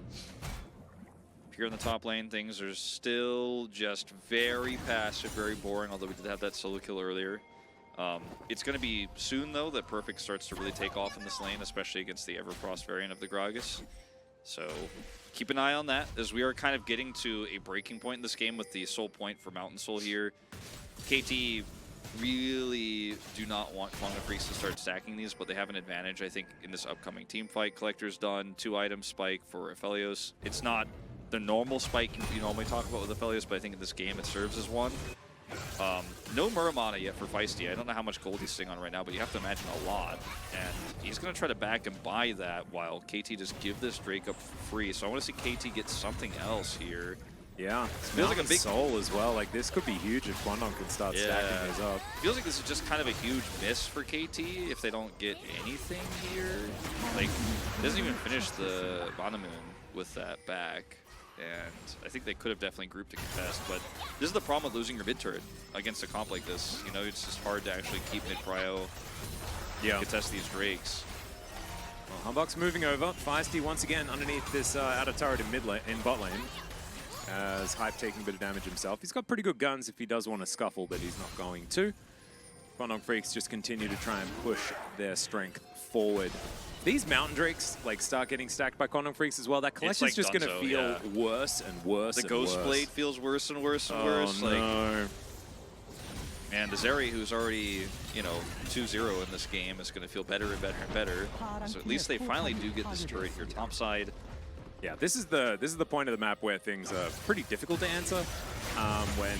here in the top lane, things are still just very passive, very boring, although we did have that solo kill earlier. It's going to be soon, though, that Perfect starts to really take off in this lane, especially against the Everfrost variant of the Gragas. So keep an eye on that, as we are kind of getting to a breaking point in this game with the soul point for Mountain Soul here. KT really do not want Quantum Freaks to start stacking these, but they have an advantage, I think, in this upcoming team fight. Collector's done 2-item spike for Aphelios. It's not the normal spike you normally talk about with Aphelios, but I think in this game it serves as one. No Muramana yet for Feisty. I don't know how much gold he's sitting on right now, but you have to imagine a lot. And he's going to try to back and buy that while KT just give this Drake up for free. So I want to see KT get something else here. Yeah, feels like a big soul as well. Like this could be huge if Guangdong can start stacking his up. Feels like this is just kind of a huge miss for KT if they don't get anything here. Like, it doesn't even finish the Banamoon with that back. And I think they could have definitely grouped to contest, but this is the problem with losing your mid turret against a comp like this. You know, it's just hard to actually keep mid prio, contest these Drakes. Well, Humbug's moving over. Feisty once again underneath this outer turret in bot lane. As Hype taking a bit of damage himself. He's got pretty good guns if he does want to scuffle, but he's not going to. Guangdong Freaks just continue to try and push their strength forward. These Mountain Drakes like start getting stacked by Guangdong Freaks as well. That Collector's like just going to feel worse and worse and worse. The Ghost Blade feels worse and worse and worse. No. Like, and the Zeri, who's already, you know, 2-0 in this game, is going to feel better and better and better. So at least they finally do get this turret here topside. Yeah, this is the point of the map where things are pretty difficult to answer. When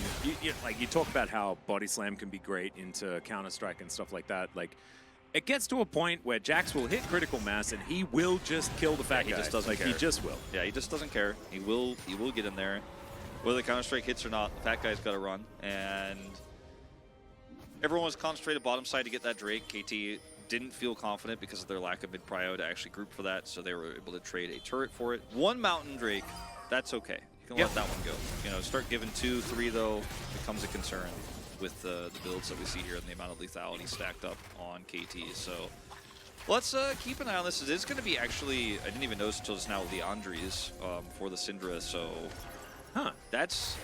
you talk about how Body Slam can be great into Counter Strike and stuff like that. Like, it gets to a point where Jax will hit critical mass and he will just kill the fat guy. He just doesn't care. He just will. Yeah, he just doesn't care. He will get in there. Whether the Counter Strike hits or not, the fat guy's got to run. And everyone was concentrated bottom side to get that Drake. KT didn't feel confident because of their lack of mid prio to actually group for that, so they were able to trade a turret for it. One Mountain Drake, that's okay. You can let that one go. You know, start giving 2, 3 though becomes a concern with the builds that we see here and the amount of lethality stacked up on KT. So let's keep an eye on this. It is going to be actually, I didn't even notice until just now, the Andres for the Syndra. So that's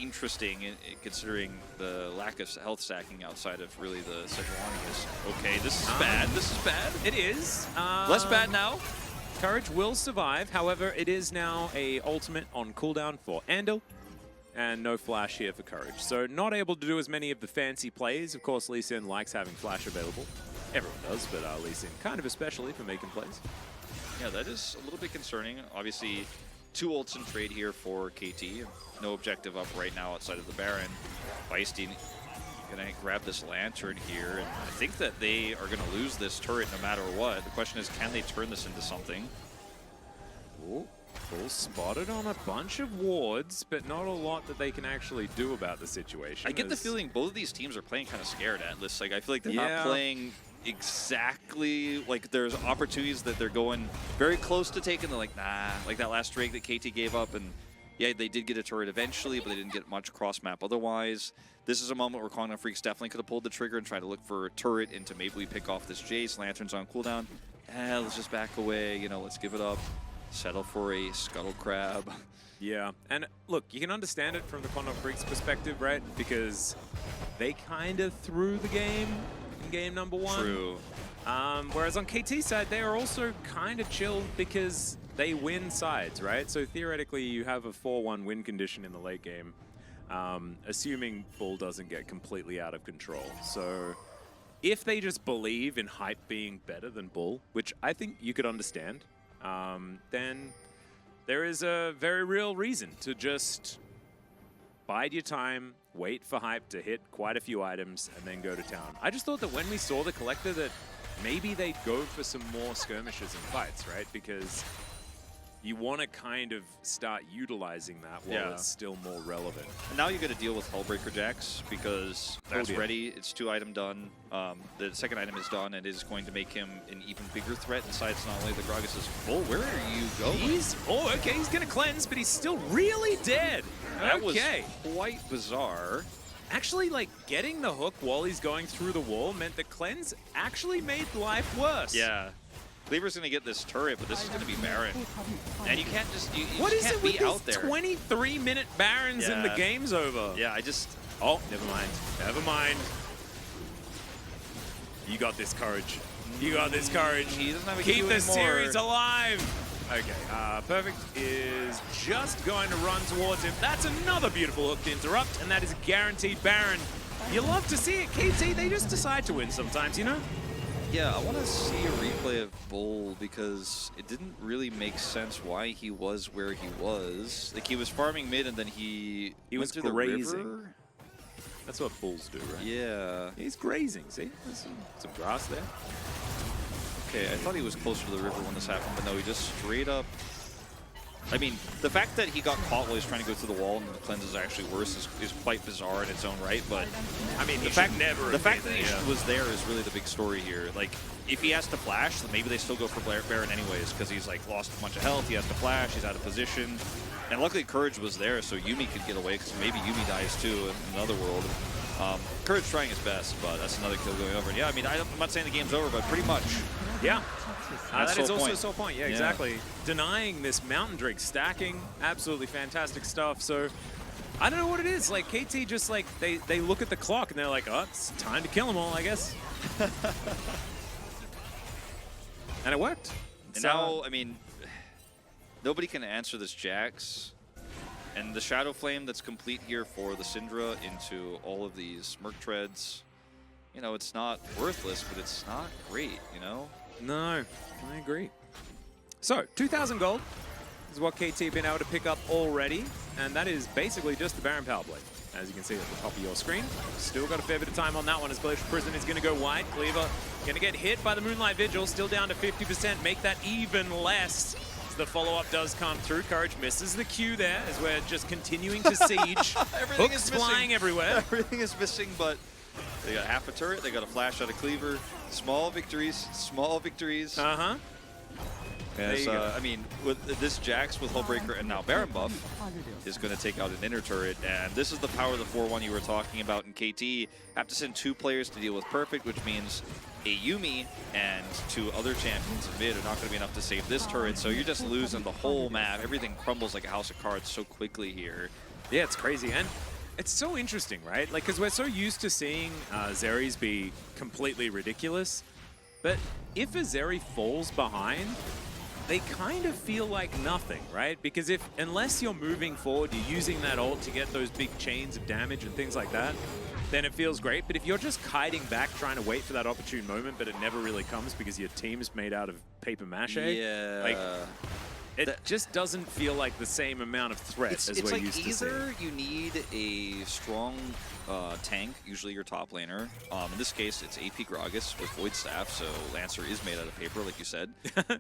interesting considering the lack of health stacking outside of really the Sejuani. Okay, this is bad. This is bad. It is. Less bad now. Courage will survive. However, it is now a ultimate on cooldown for Andal. and no flash here for Courage. So not able to do as many of the fancy plays. Of course, Lee Sin likes having flash available. Everyone does, but Lee Sin kind of especially for making plays. Yeah, that is a little bit concerning. Obviously, 2 ults in trade here for KT. No objective up right now outside of the Baron. Feisty gonna grab this Lantern here, and I think that they are gonna lose this turret no matter what. The question is, can they turn this into something? Ooh, Bull spotted on a bunch of wards, but not a lot that they can actually do about the situation. I get the feeling both of these teams are playing kind of scared Atlas. Like, I feel like they're not playing exactly, like there's opportunities that they're going very close to taking. They're like, nah, like that last Drake that KT gave up, and yeah, they did get a turret eventually, but they didn't get much cross map otherwise. This is a moment where Kongnam Freaks definitely could have pulled the trigger and tried to look for a turret into maybe we pick off this Jace. Lantern's on cooldown. Let's just back away, you know, let's give it up. Settle for a Scuttle Crab. Yeah, and look, you can understand it from the Kongnam Freaks perspective, right? Because they kind of threw the game in game number 1. True. Whereas on KT side, they are also kind of chilled because they win sides, right? So theoretically, you have a 4-1 win condition in the late game, assuming Bull doesn't get completely out of control. So if they just believe in Hype being better than Bull, which I think you could understand, then there is a very real reason to just bide your time, wait for Hype to hit quite a few items, and then go to town. I just thought that when we saw the Collector that maybe they'd go for some more skirmishes and fights, right? Because you want to kind of start utilizing that while it's still more relevant. And now you got to deal with Hullbreaker Jax because that's ready. It's 2 item done. The second item is done and is going to make him an even bigger threat. Besides, not only the Gragas is full. Where are you going? Okay, he's going to cleanse, but he's still really dead. That was quite bizarre. Actually, like, getting the hook while he's going through the wall meant that cleanse actually made life worse. Yeah. Cleaver's going to get this turret, but this is going to be Baron. And you can't just, you what just is can't it with be out these there. 23-minute Barons and the game's over? Yeah, I just... Oh, never mind. Never mind. You got this, Courage. You got this, Courage. He doesn't have a Keep Q the anymore. series alive. Okay, Perfect is just going to run towards him. That's another beautiful hook to interrupt, and that is a guaranteed Baron. You love to see it. KT, they just decide to win sometimes, you know? Yeah, I want to see a replay of Bull because it didn't really make sense why he was where he was. Like, he was farming mid and then he was went to grazing. the river. That's what bulls do, right? Yeah. He's grazing, see? There's some grass there. Okay, I thought he was closer to the river when this happened, but no, he just straight up... I mean, the fact that he got caught while he's trying to go through the wall and the cleanse is actually worse is quite bizarre in its own right, but... I mean, the fact that he was there is really the big story here. Like, if he has to flash, then maybe they still go for Baron anyways, because he's, like, lost a bunch of health, he has to flash, he's out of position. And luckily Courage was there, so Yuumi could get away, because maybe Yuumi dies too in another world. Courage trying his best, but that's another kill going over. And yeah, I mean, I'm not saying the game's over, but pretty much. Yeah. That is also point. a sole point. Yeah, exactly. Denying this Mountain Drake stacking, absolutely fantastic stuff. So I don't know what it is. Like KT just like they look at the clock and they're like, oh, it's time to kill them all, I guess. And it worked. And now, I mean, nobody can answer this Jax. And the Shadow Flame that's complete here for the Syndra into all of these Merc Treads, you know, it's not worthless, but it's not great, you know? No, I agree. So, 2,000 gold is what KT been able to pick up already, and that is basically just the Baron Power Blade. As you can see at the top of your screen, still got a fair bit of time on that one as Glacial Prison is going to go wide. Cleaver going to get hit by the Moonlight Vigil, still down to 50%, make that even less. As the follow-up does come through, Courage misses the Q there as we're just continuing to siege. Everything Hooks is missing. flying everywhere. Everything is missing, but they got half a turret, they got a flash out of Cleaver. Small victories, small victories. Uh-huh. Yes, I mean, with this Jax with Hullbreaker and now Baron buff is going to take out an inner turret, and this is the power of the 4-1 you were talking about in KT. Have to send 2 players to deal with Perfect, which means a Yuumi and 2 other champions in mid are not going to be enough to save this turret, so you're just losing the whole map. Everything crumbles like a house of cards so quickly here. Yeah, it's crazy, and it's so interesting, right? Like, because we're so used to seeing Zeri's be completely ridiculous, but if a Zeri falls behind, they kind of feel like nothing, right? Because unless you're moving forward, you're using that ult to get those big chains of damage and things like that, then it feels great. But if you're just kiting back, trying to wait for that opportune moment, but it never really comes because your team's made out of paper mache, like, it just doesn't feel like the same amount of threat as we're used to seeing. Either you need a strong tank, usually your top laner. In this case, it's AP Gragas with Void Staff, so Lancer is made out of paper, like you said.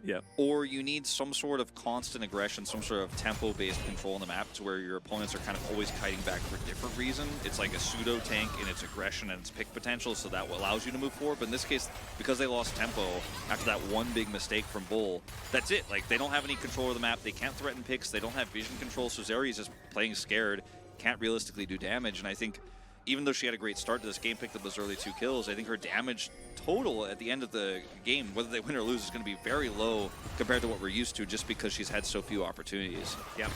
Yeah. Or you need some sort of constant aggression, some sort of tempo-based control on the map to where your opponents are kind of always kiting back for a different reason. It's like a pseudo tank in its aggression and its pick potential, so that allows you to move forward. But in this case, because they lost tempo after that one big mistake from Bull, that's it. Like, they don't have any control of the map. They can't threaten picks. They don't have vision control, so Zeri is just playing scared, can't realistically do damage. And I think even though she had a great start to this game, picked up those early 2 kills, I think her damage total at the end of the game, whether they win or lose, is going to be very low compared to what we're used to just because she's had so few opportunities. Yep.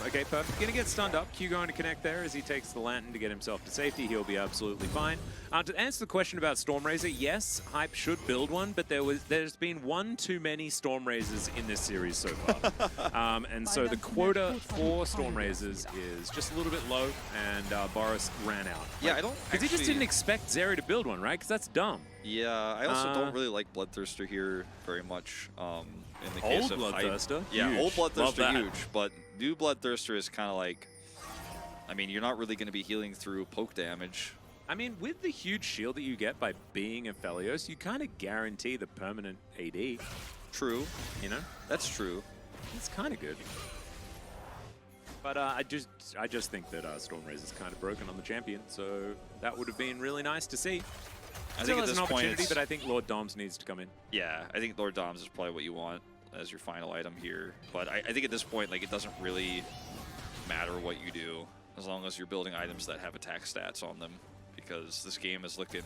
Okay, perfect. Gonna get stunned up. Q going to connect there as he takes the lantern to get himself to safety. He'll be absolutely fine. To answer the question about Stormrazor, yes, Hype should build one, but there's been one too many Stormrazors in this series so far. And so the quota for Stormrazors is just a little bit low, and Boris ran out. Yeah, I don't Because he just didn't expect Zeri to build one, right? Because that's dumb. Yeah, I also don't really like Bloodthirster here very much. In the case of Bloodthirster? Yeah, Huge. old Bloodthirster, Love huge. But new Bloodthirster is kind of like, I mean, you're not really going to be healing through poke damage. I mean, with the huge shield that you get by being a Felios, you kind of guarantee the permanent AD. True. You know? That's true. It's kind of good. But I just think that Stormrazor's kind of broken on the champion, so that would have been really nice to see. I think at this an opportunity, point, but I think Lord Doms needs to come in. Yeah, I think Lord Doms is probably what you want as your final item here. But I think at this point, like, it doesn't really matter what you do as long as you're building items that have attack stats on them, because this game is looking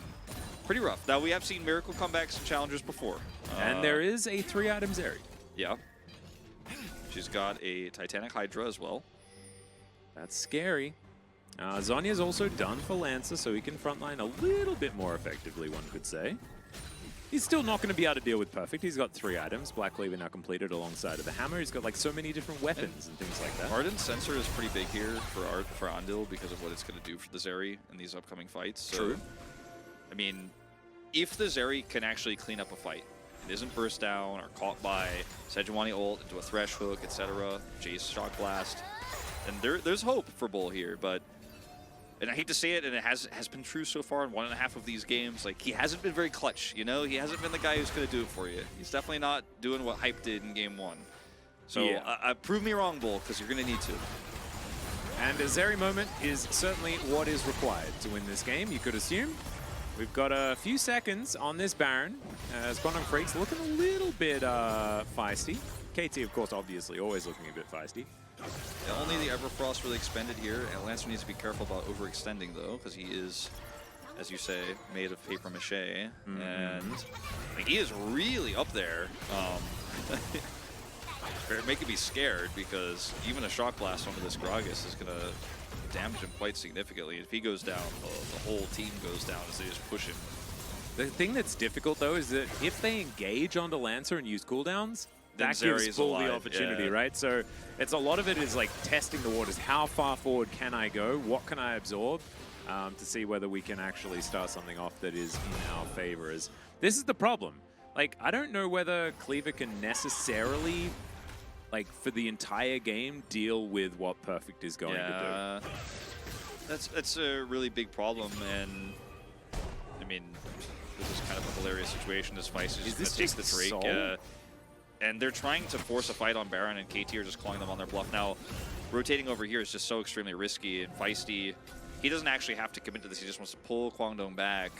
pretty rough. Now, we have seen Miracle comebacks and challengers before. And there is a 3-item Zeri. Yeah. She's got a Titanic Hydra as well. That's scary. Zhonya's also done for Lancer, so he can frontline a little bit more effectively, one could say. He's still not going to be able to deal with Perfect. He's got 3 items. Black Cleaver now completed alongside of the Hammer. He's got like so many different weapons and things like that. Ardent Sensor is pretty big here for Andil because of what it's going to do for the Zeri in these upcoming fights. So, True. I mean, if the Zeri can actually clean up a fight, it isn't burst down or caught by Sejuani ult into a Thresh Hook, etc., Jace Shock Blast, then there's hope for Bull here, but... And I hate to say it, and it has been true so far in 1.5 of these games. Like, he hasn't been very clutch, you know? He hasn't been the guy who's going to do it for you. He's definitely not doing what Hype did in Game 1. So, yeah. Prove me wrong, Bull, because you're going to need to. And a Zeri moment is certainly what is required to win this game, you could assume. We've got a few seconds on this Baron, as Quantum Freak's looking a little bit feisty. KT, of course, obviously always looking a bit feisty. Yeah, only the Everfrost really expended here, and Lancer needs to be careful about overextending, though, because he is, as you say, made of paper mache, and like, he is really up there. Making me scared, because even a Shock Blast onto this Gragas is going to damage him quite significantly. If he goes down, the whole team goes down as they just push him. The thing that's difficult, though, is that if they engage onto Lancer and use cooldowns, that gives Bull the opportunity, right? So it's a lot of it is like testing the waters. How far forward can I go? What can I absorb? To see whether we can actually start something off that is in our favor. This is the problem. Like, I don't know whether Cleaver can necessarily, like, for the entire game, deal with what Perfect is going to do. That's a really big problem, and I mean, this is kind of a hilarious situation. This Feist is just going to take the Drake. And they're trying to force a fight on Baron, and KT are just calling them on their bluff. Now, rotating over here is just so extremely risky, and Feisty, he doesn't actually have to commit to this. He just wants to pull Kwangdong back.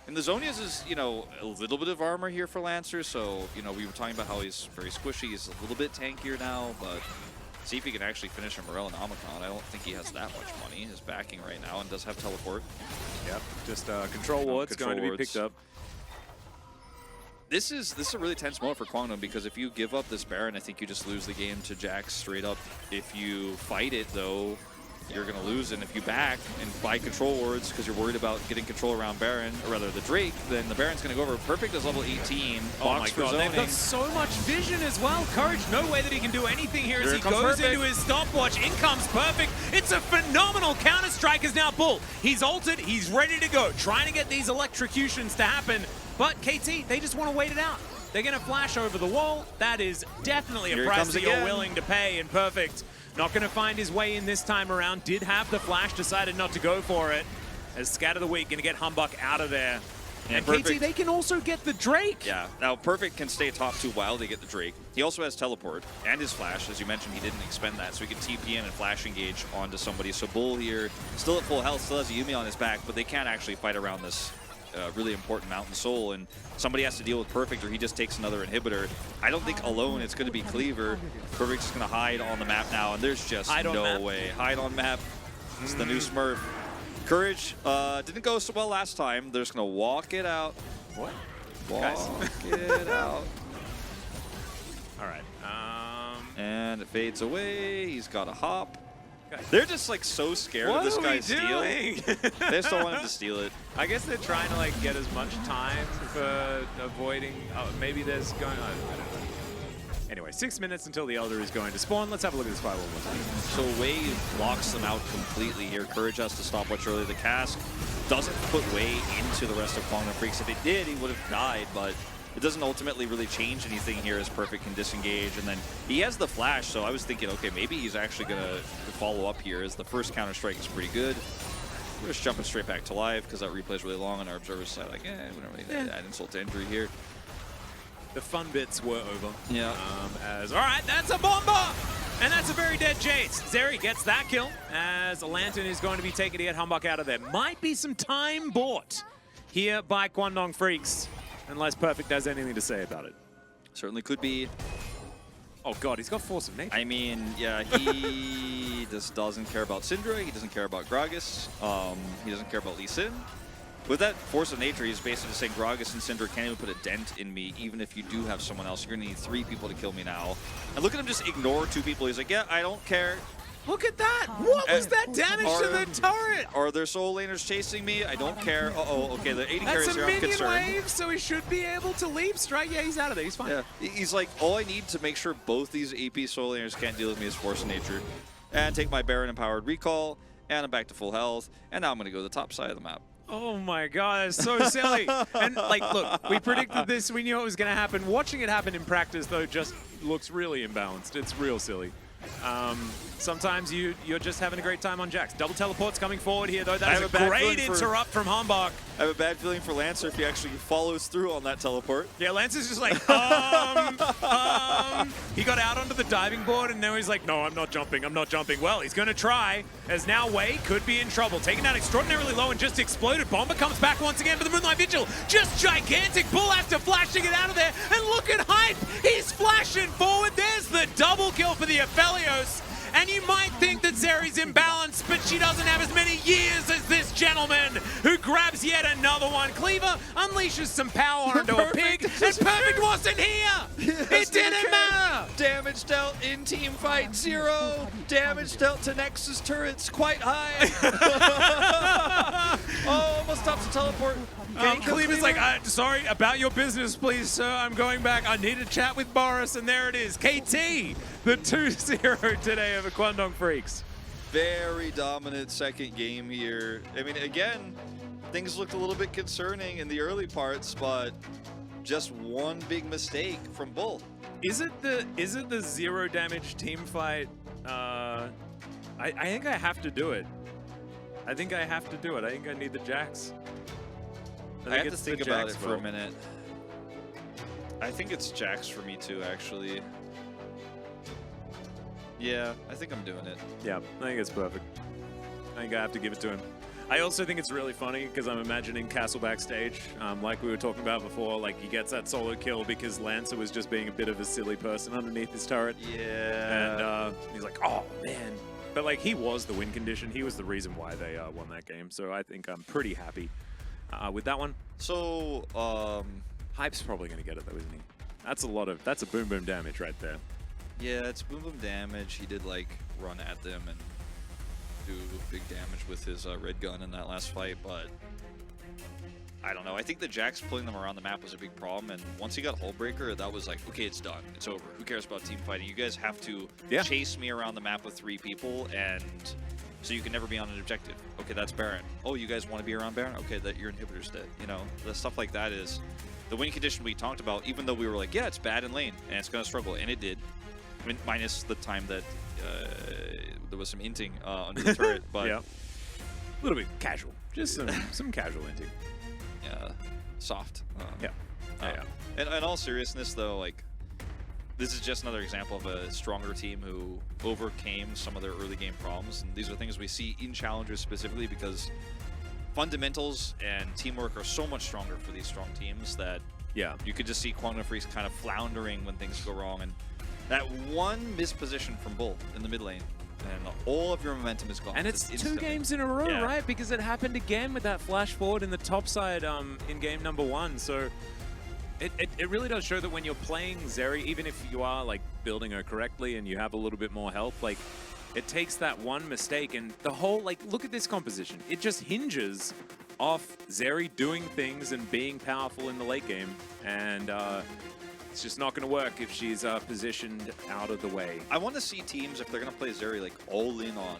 And the Zhonya's is, you know, a little bit of armor here for Lancer, so, you know, we were talking about how he's very squishy. He's a little bit tankier now, but see if he can actually finish a Morel and Omicron. I don't think he has that much money. His backing right now, and does have teleport. Yep, just control wards going to be picked up. This is a really tense moment for Kwangdong, because if you give up this Baron, I think you just lose the game to Jax straight up. If you fight it, though, you're going to lose. And if you back and buy control wards because you're worried about getting control around Baron, or rather the Drake, then the Baron's going to go over. Perfect is level 18. Oh my god, they've got so much vision as well. Courage, no way that he can do anything here as he goes into his stopwatch. In comes Perfect. It's a phenomenal counter-strike as now Bull. He's ulted, he's ready to go, trying to get these electrocutions to happen. But KT, they just want to wait it out. They're going to flash over the wall. That is definitely a price that you're willing to pay, and Perfect not going to find his way in this time around. Did have the flash, decided not to go for it. As Scatter the Weak going to get Humbug out of there. And KT, they can also get the Drake. Yeah, now Perfect can stay top 2 while they get the Drake. He also has teleport and his flash. As you mentioned, he didn't expend that, so he can TP in and flash engage onto somebody. So Bull here, still at full health, still has a Yuumi on his back, but they can't actually fight around this really important Mountain Soul, and somebody has to deal with Perfect or he just takes another inhibitor. I don't think alone it's going to be Cleaver. Perfect's just going to hide on the map now, and there's just no way. Hide on map. It's the new Smurf. Courage didn't go so well last time. They're just going to walk it out. What? Walk it out. All right. And it fades away. He's got a hop. They're just like so scared of this guy's steal. They just don't want him to steal it. I guess they're trying to like get as much time for avoiding. Oh, maybe there's going on. I don't know. Anyway, 6 minutes until the Elder is going to spawn. Let's have a look at this fight one more time. So Wave blocks them out completely here. Courage has to stop watch early. The cask doesn't put Wei into the rest of Quantum Freaks. If it did, he would have died, but it doesn't ultimately really change anything here as Perfect can disengage. And then he has the flash, so I was thinking, okay, maybe he's actually going to follow up here as the first counter-strike is pretty good. We're just jumping straight back to live because that replay is really long on our observer's side. Like, we don't really add insult to injury here. The fun bits were over. Yeah. All right, that's a bomber! And that's a very dead Jace. Zeri gets that kill as a Lantern is going to be taken to get Humbug out of there. Might be some time bought here by Quandong Freaks, unless Perfect has anything to say about it. Certainly could be. Oh god, he's got Force of Nature. I mean, yeah, he just doesn't care about Syndra. He doesn't care about Gragas. He doesn't care about Lee Sin. With that Force of Nature, he's basically saying Gragas and Syndra can't even put a dent in me, even if you do have someone else. You're going to need 3 people to kill me now. And look at him just ignore 2 people. He's like, yeah, I don't care. Look at that! What was that damage to the turret? Are there soul laners chasing me? I don't care. Uh-oh, okay, the 80 carries here, I'm concerned. That's a minion wave, so he should be able to leap strike. Yeah, he's out of there, he's fine. Yeah, he's like, all I need to make sure both these AP soul laners can't deal with me is Force of Nature. And take my Baron Empowered Recall, and I'm back to full health, and now I'm going to go to the top side of the map. Oh my god, that's so silly. And like, look, we predicted this, we knew it was going to happen. Watching it happen in practice, though, just looks really imbalanced. It's real silly. Sometimes you're just having a great time on Jax. Double teleports coming forward here, though. That is a great interrupt from Humbug. I have a bad feeling for Lancer if he actually follows through on that teleport. Yeah, Lancer's just like, He got out onto the diving board, and now he's like, no, I'm not jumping, I'm not jumping. Well, he's going to try, as now Wei could be in trouble. Taken down extraordinarily low and just exploded. Bomber comes back once again for the Moonlight Vigil. Just gigantic. Bull after flash to get out of there. And look at Hype. He's flashing forward. There's the double kill for the Aphelios. And you might think that Zeri's imbalanced, but she doesn't have as many years as this gentleman who grabs yet another one. Cleaver unleashes some power onto a pig, and Perfect wasn't here! It didn't matter! Damage dealt in team fight 0. Damage dealt to Nexus turrets quite high. Oh, almost stops the teleport. Cleaver's like, sorry, about your business, please, sir. I'm going back. I need to chat with Boris, and there it is. KT, the 2-0 today over Quandong Freaks. Very dominant second game here. I mean, again, things looked a little bit concerning in the early parts, but just one big mistake from Bull. Is it the 0 damage team fight? I think I have to do it. I think I have to do it. I think I need the Jax. I have to think about it for a minute. I think it's Jax for me too, actually. Yeah, I think I'm doing it. Yeah, I think it's perfect. I think I have to give it to him. I also think it's really funny because I'm imagining Castle backstage, like we were talking about before, like he gets that solo kill because Lancer was just being a bit of a silly person underneath his turret. Yeah. And he's like, oh man. But like he was the win condition. He was the reason why they won that game. So I think I'm pretty happy with that one. So, Hype's probably going to get it though, isn't he? That's a boom boom damage right there. Yeah, it's boom boom damage. He did like run at them and do big damage with his red gun in that last fight, but I don't know. I think the Jax pulling them around the map was a big problem, and once he got Hullbreaker, that was like, okay, it's done. It's over. Who cares about team fighting? You guys have to chase me around the map with 3 people, and so you can never be on an objective. Okay, that's Baron. Oh, you guys want to be around Baron? Okay, that your inhibitor's dead. You know, the stuff like that is the win condition we talked about, even though we were like, yeah, it's bad in lane, and it's going to struggle, and it did. I mean, minus the time that there was some inting under the turret, but... Yeah. A little bit casual. Just some casual inting. Yeah, soft. Yeah. And in all seriousness, though, like, this is just another example of a stronger team who overcame some of their early game problems. And these are things we see in challengers specifically because fundamentals and teamwork are so much stronger for these strong teams that you could just see Quantum Freaks kind of floundering when things go wrong. And that one misposition from Bull in the mid lane, and all of your momentum is gone. And it's 2 games in a row, right? Because it happened again with that flash forward in the top side in game number 1. So it really does show that when you're playing Zeri, even if you are like building her correctly and you have a little bit more health, like it takes that one mistake and the whole, like, look at this composition. It just hinges off Zeri doing things and being powerful in the late game. And it's just not going to work if she's positioned out of the way. I want to see teams, if they're going to play Zeri, like all in on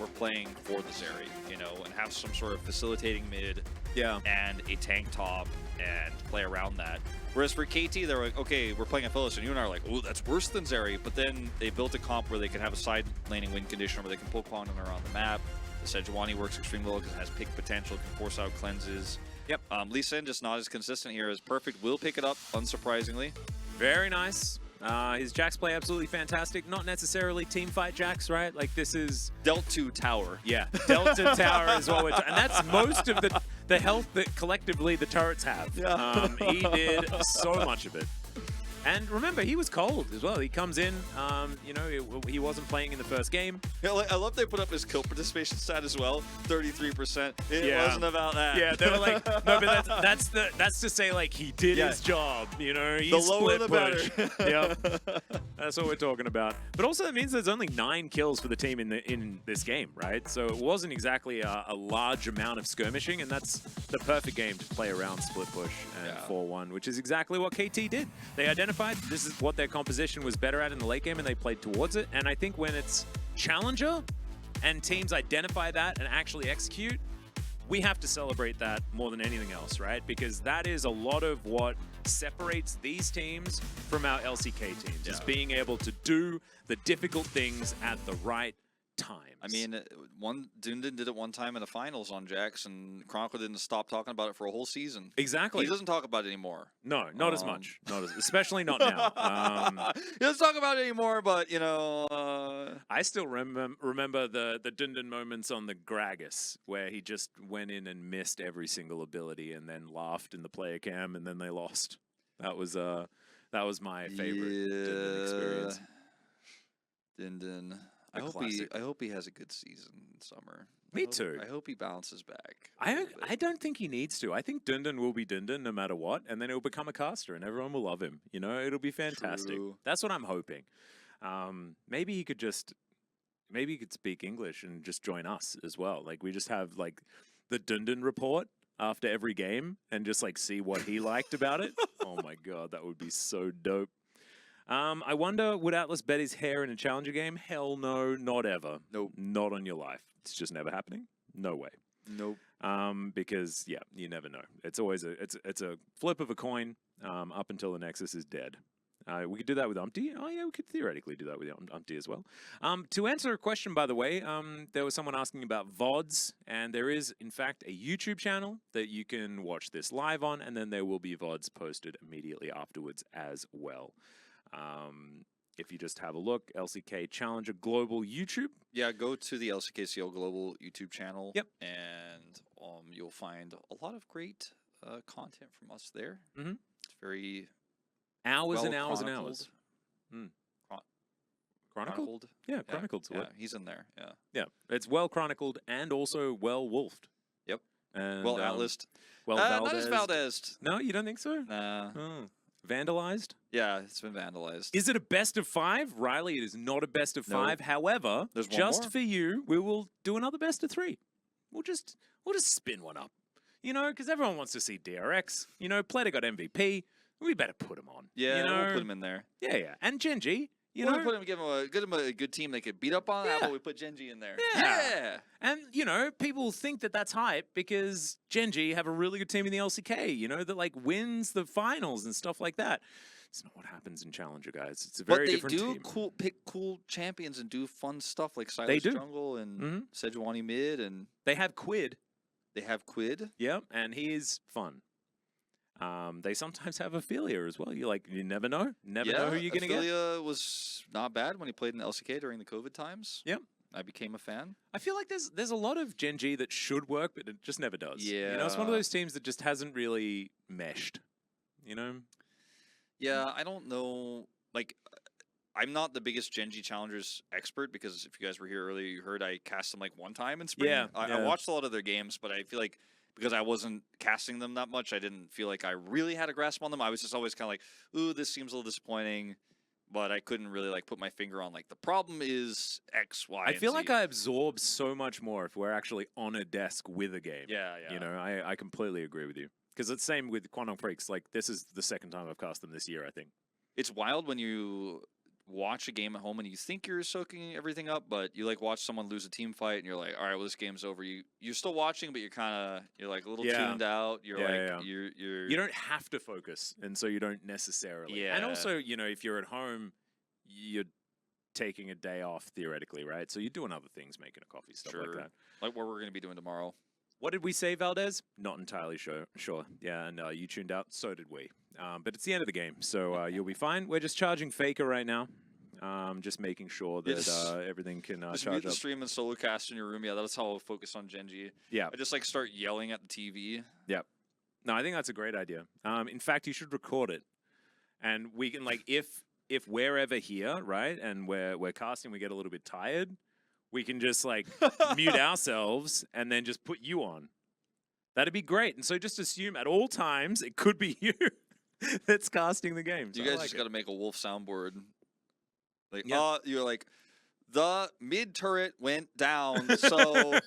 we're playing for the Zeri, you know, and have some sort of facilitating mid and a tank top and play around that. Whereas for KT, they're like, okay, we're playing a Phyllis, and you and I are like, oh, that's worse than Zeri. But then they built a comp where they can have a side laning win condition where they can pull Quantum around the map. The Sejuani works extremely well because it has pick potential, can force out cleanses. Yep. Lee Sin just not as consistent here as Perfect. Will pick it up, unsurprisingly. Very nice. His Jax play absolutely fantastic. Not necessarily team fight Jax, right? Like this is Delta Tower. Yeah, Delta Tower is what we're and that's most of the health that collectively the turrets have. Yeah. He did so much of it. And remember, he was cold as well. He comes in, you know, he wasn't playing in the first game. Yeah, like, I love they put up his kill participation stat as well, 33%. It wasn't about that. Yeah, they were like, no, but that's to say like he did his job. You know, he the lower the push. better. Yep, that's what we're talking about. But also that means there's only 9 kills for the team in this game, right? So it wasn't exactly a large amount of skirmishing, and that's the perfect game to play around split push and 4-1, which is exactly what KT did. They identified this is what their composition was better at in the late game, and they played towards it. And I think when it's challenger and teams identify that and actually execute, we have to celebrate that more than anything else, right? Because that is a lot of what separates these teams from our LCK teams, is being able to do the difficult things at the right times. I mean, Dundon did it one time in the finals on Jax, and Chronicle didn't stop talking about it for a whole season. Exactly. He doesn't talk about it anymore. No, not as much. Especially not now. He doesn't talk about it anymore, but, you know... I still remember the Dundon moments on the Gragas, where he just went in and missed every single ability and then laughed in the player cam, and then they lost. That was my favorite Dundon experience. Dundon. I hope he has a good season in summer. Me too. I hope he bounces back. I don't think he needs to. I think Dundon will be Dundon no matter what, and then he'll become a caster, and everyone will love him. You know, it'll be fantastic. True. That's what I'm hoping. Maybe he could speak English and just join us as well. Like we just have like the Dundon report after every game, and just like see what he liked about it. Oh my god, that would be so dope. I wonder, would Atlas bet his hair in a challenger game? Hell no, not ever. Nope. Not on your life. It's just never happening. No way. Nope. Because yeah, you never know. It's always it's a flip of a coin up until the Nexus is dead. We could do that with Umpty. Oh yeah, we could theoretically do that with Umpty as well. To answer a question, by the way, there was someone asking about VODs, and there is in fact a YouTube channel that you can watch this live on, and then there will be VODs posted immediately afterwards as well. If you just have a look, LCK Challenger Global YouTube. Yeah, go to the LCK CL Global YouTube channel. Yep. And you'll find a lot of great content from us there. Mm-hmm. It's very hours and hours and hours. Chronicled? Yeah, chronicled. Yeah, he's in there. Yeah. Yeah, it's well chronicled and also well wolfed. Yep. And well atlased. Well, not as Valdez. No, you don't think so? Nah. Oh. vandalized? Yeah, it's been vandalized. Is it a best of 5? Riley, it is not a best of 5. However, There's one just more. for you, we will do another best of 3. We'll just spin one up. You know, because everyone wants to see DRX. You know, Plater got MVP. We better put him on. Yeah, you know? we'll put him in there. Yeah. And Gen.G. You We'll know, put him, give him a good team they could beat up on. How about we put Gen.G in there? Yeah. And, you know, people think that that's hype because Gen.G have a really good team in the LCK, you know, that, like, wins the finals and stuff like that. It's not what happens in Challenger, guys. It's a very different team. But they do pick cool champions and do fun stuff like Silas Jungle and Sejuani mid, and they have Quid. Yep, and he is fun. They sometimes have Ophelia as well. You never know. Never know who you're going to get. Ophelia was not bad when he played in LCK during the COVID times. Yep. I became a fan. I feel like there's a lot of Gen.G that should work, but it just never does. Yeah. You know, it's one of those teams that just hasn't really meshed. You know? Yeah, I don't know. Like, I'm not the biggest Gen.G Challengers expert because if you guys were here earlier, you heard I cast them like one time in spring. I watched a lot of their games, but I feel like because I wasn't casting them that much, I didn't feel like I really had a grasp on them. I was just always kind of like, ooh, this seems a little disappointing. But I couldn't really like put my finger on like the problem is X, Y. I feel like I absorb so much more if we're actually on a desk with a game. Yeah. You know, I completely agree with you. Because it's the same with Quantum Freaks. Like, this is the second time I've cast them this year, I think. It's wild when you watch a game at home and you think you're soaking everything up, but you like watch someone lose a team fight and you're like, all right, well, this game's over. You're still watching, but you're like a little tuned out. You don't have to focus, and so you don't necessarily. Yeah. And also, you know, if you're at home, you're taking a day off theoretically, right? So you're doing other things, making a coffee, stuff like that. Like what we're going to be doing tomorrow. What did we say, Valdez? Not entirely sure. Yeah, and you tuned out. So did we. But it's the end of the game, so you'll be fine. We're just charging Faker right now. Just making sure that everything can just charge mute the up. stream and solo cast in your room. Yeah, that's how I'll focus on Gen.G. Yeah. I just like start yelling at the TV. Yep. No, I think that's a great idea. In fact, you should record it. And we can, like, if we're ever here, right, and we're casting, we get a little bit tired, we can just, like, mute ourselves and then just put you on. That'd be great. And so just assume at all times it could be you that's casting the game. So you guys just got to make a wolf soundboard. Like, yep. You're like, the mid turret went down, so...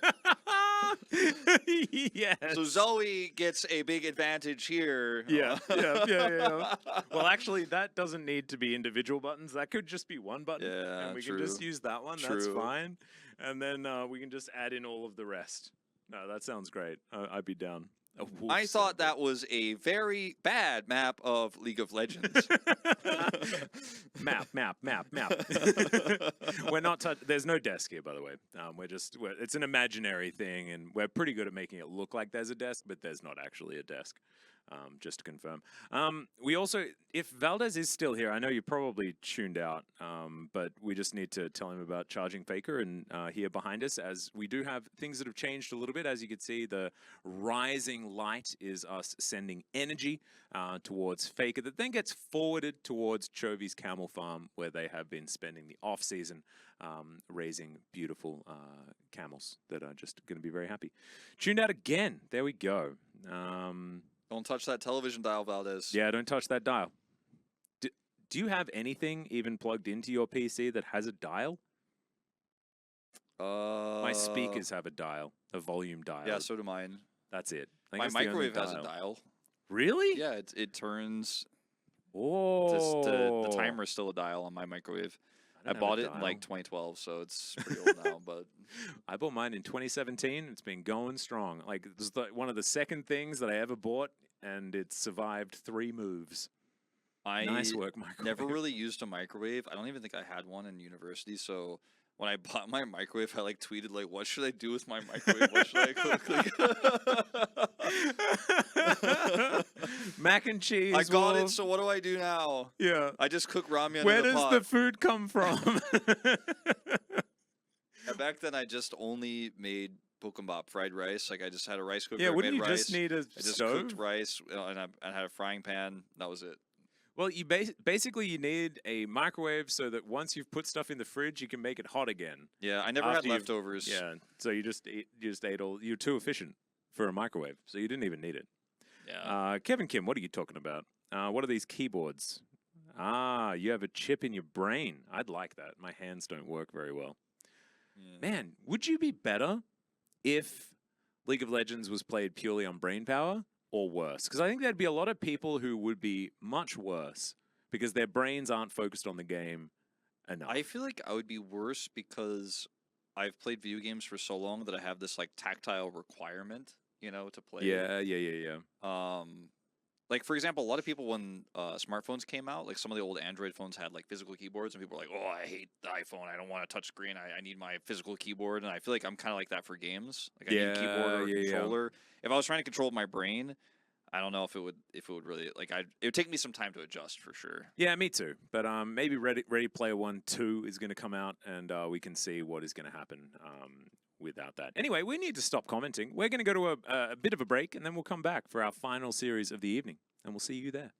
Yes. So Zoe gets a big advantage here. Yeah. Well, actually, that doesn't need to be individual buttons. That could just be one button. Yeah, and we can just use that one. That's fine. And then we can just add in all of the rest. No, that sounds great. I'd be down. I thought that was a very bad map of League of Legends. map. We're not there's no desk here, by the way. It's an imaginary thing, and we're pretty good at making it look like there's a desk, but there's not actually a desk. Just to confirm. We also, if Valdez is still here, I know you probably tuned out, but we just need to tell him about charging Faker and here behind us, as we do have things that have changed a little bit. As you can see, the rising light is us sending energy towards Faker that then gets forwarded towards Chovy's Camel Farm, where they have been spending the off-season raising beautiful camels that are just going to be very happy. Tuned out again. There we go. Don't touch that television dial, Valdez. Yeah, don't touch that dial. Do you have anything even plugged into your PC that has a dial? My speakers have a dial, a volume dial. Yeah, so do mine. That's it. My microwave has a dial. Really? Yeah, it turns. Oh. The timer is still a dial on my microwave. I bought it in like 2012, so it's pretty old now. But I bought mine in 2017. It's been going strong. Like, this is one of the second things that I ever bought, and it survived 3 moves. Nice work, microwave. Never really used a microwave. I don't even think I had one in university. So when I bought my microwave, I like tweeted like, "What should I do with my microwave? What should I cook?" Mac and cheese. I got it. So what do I do now? Yeah. I just cook ramen. Where in the does pot. the food come from? Back then, I just only made bokkeumbap fried rice. Like I just had a rice cooker. Yeah, wouldn't made you rice. just need a I just stove? cooked rice and I had a frying pan. That was it. Well, you basically you need a microwave so that once you've put stuff in the fridge, you can make it hot again. Yeah, I never had leftovers. Yeah, so you just ate all. You're too efficient for a microwave, so you didn't even need it. Yeah. Kevin Kim, what are you talking about? What are these keyboards? Ah, you have a chip in your brain. I'd like that. My hands don't work very well. Yeah. Man, would you be better if League of Legends was played purely on brain power or worse? Because I think there'd be a lot of people who would be much worse because their brains aren't focused on the game enough. I feel like I would be worse because I've played video games for so long that I have this like tactile requirement, you know, to play. Yeah. Like for example, a lot of people when smartphones came out, like some of the old Android phones had like physical keyboards, and people were like, "Oh, I hate the iPhone. I don't want a touch screen. I need my physical keyboard." And I feel like I'm kind of like that for games. Like I need a keyboard or a controller. If I was trying to control my brain, I don't know if it would really like it would take me some time to adjust for sure. Yeah, me too. But maybe Ready Player One 2 is going to come out, and we can see what is going to happen without that. Anyway, we need to stop commenting. We're going to go to a bit of a break, and then we'll come back for our final series of the evening, and we'll see you there.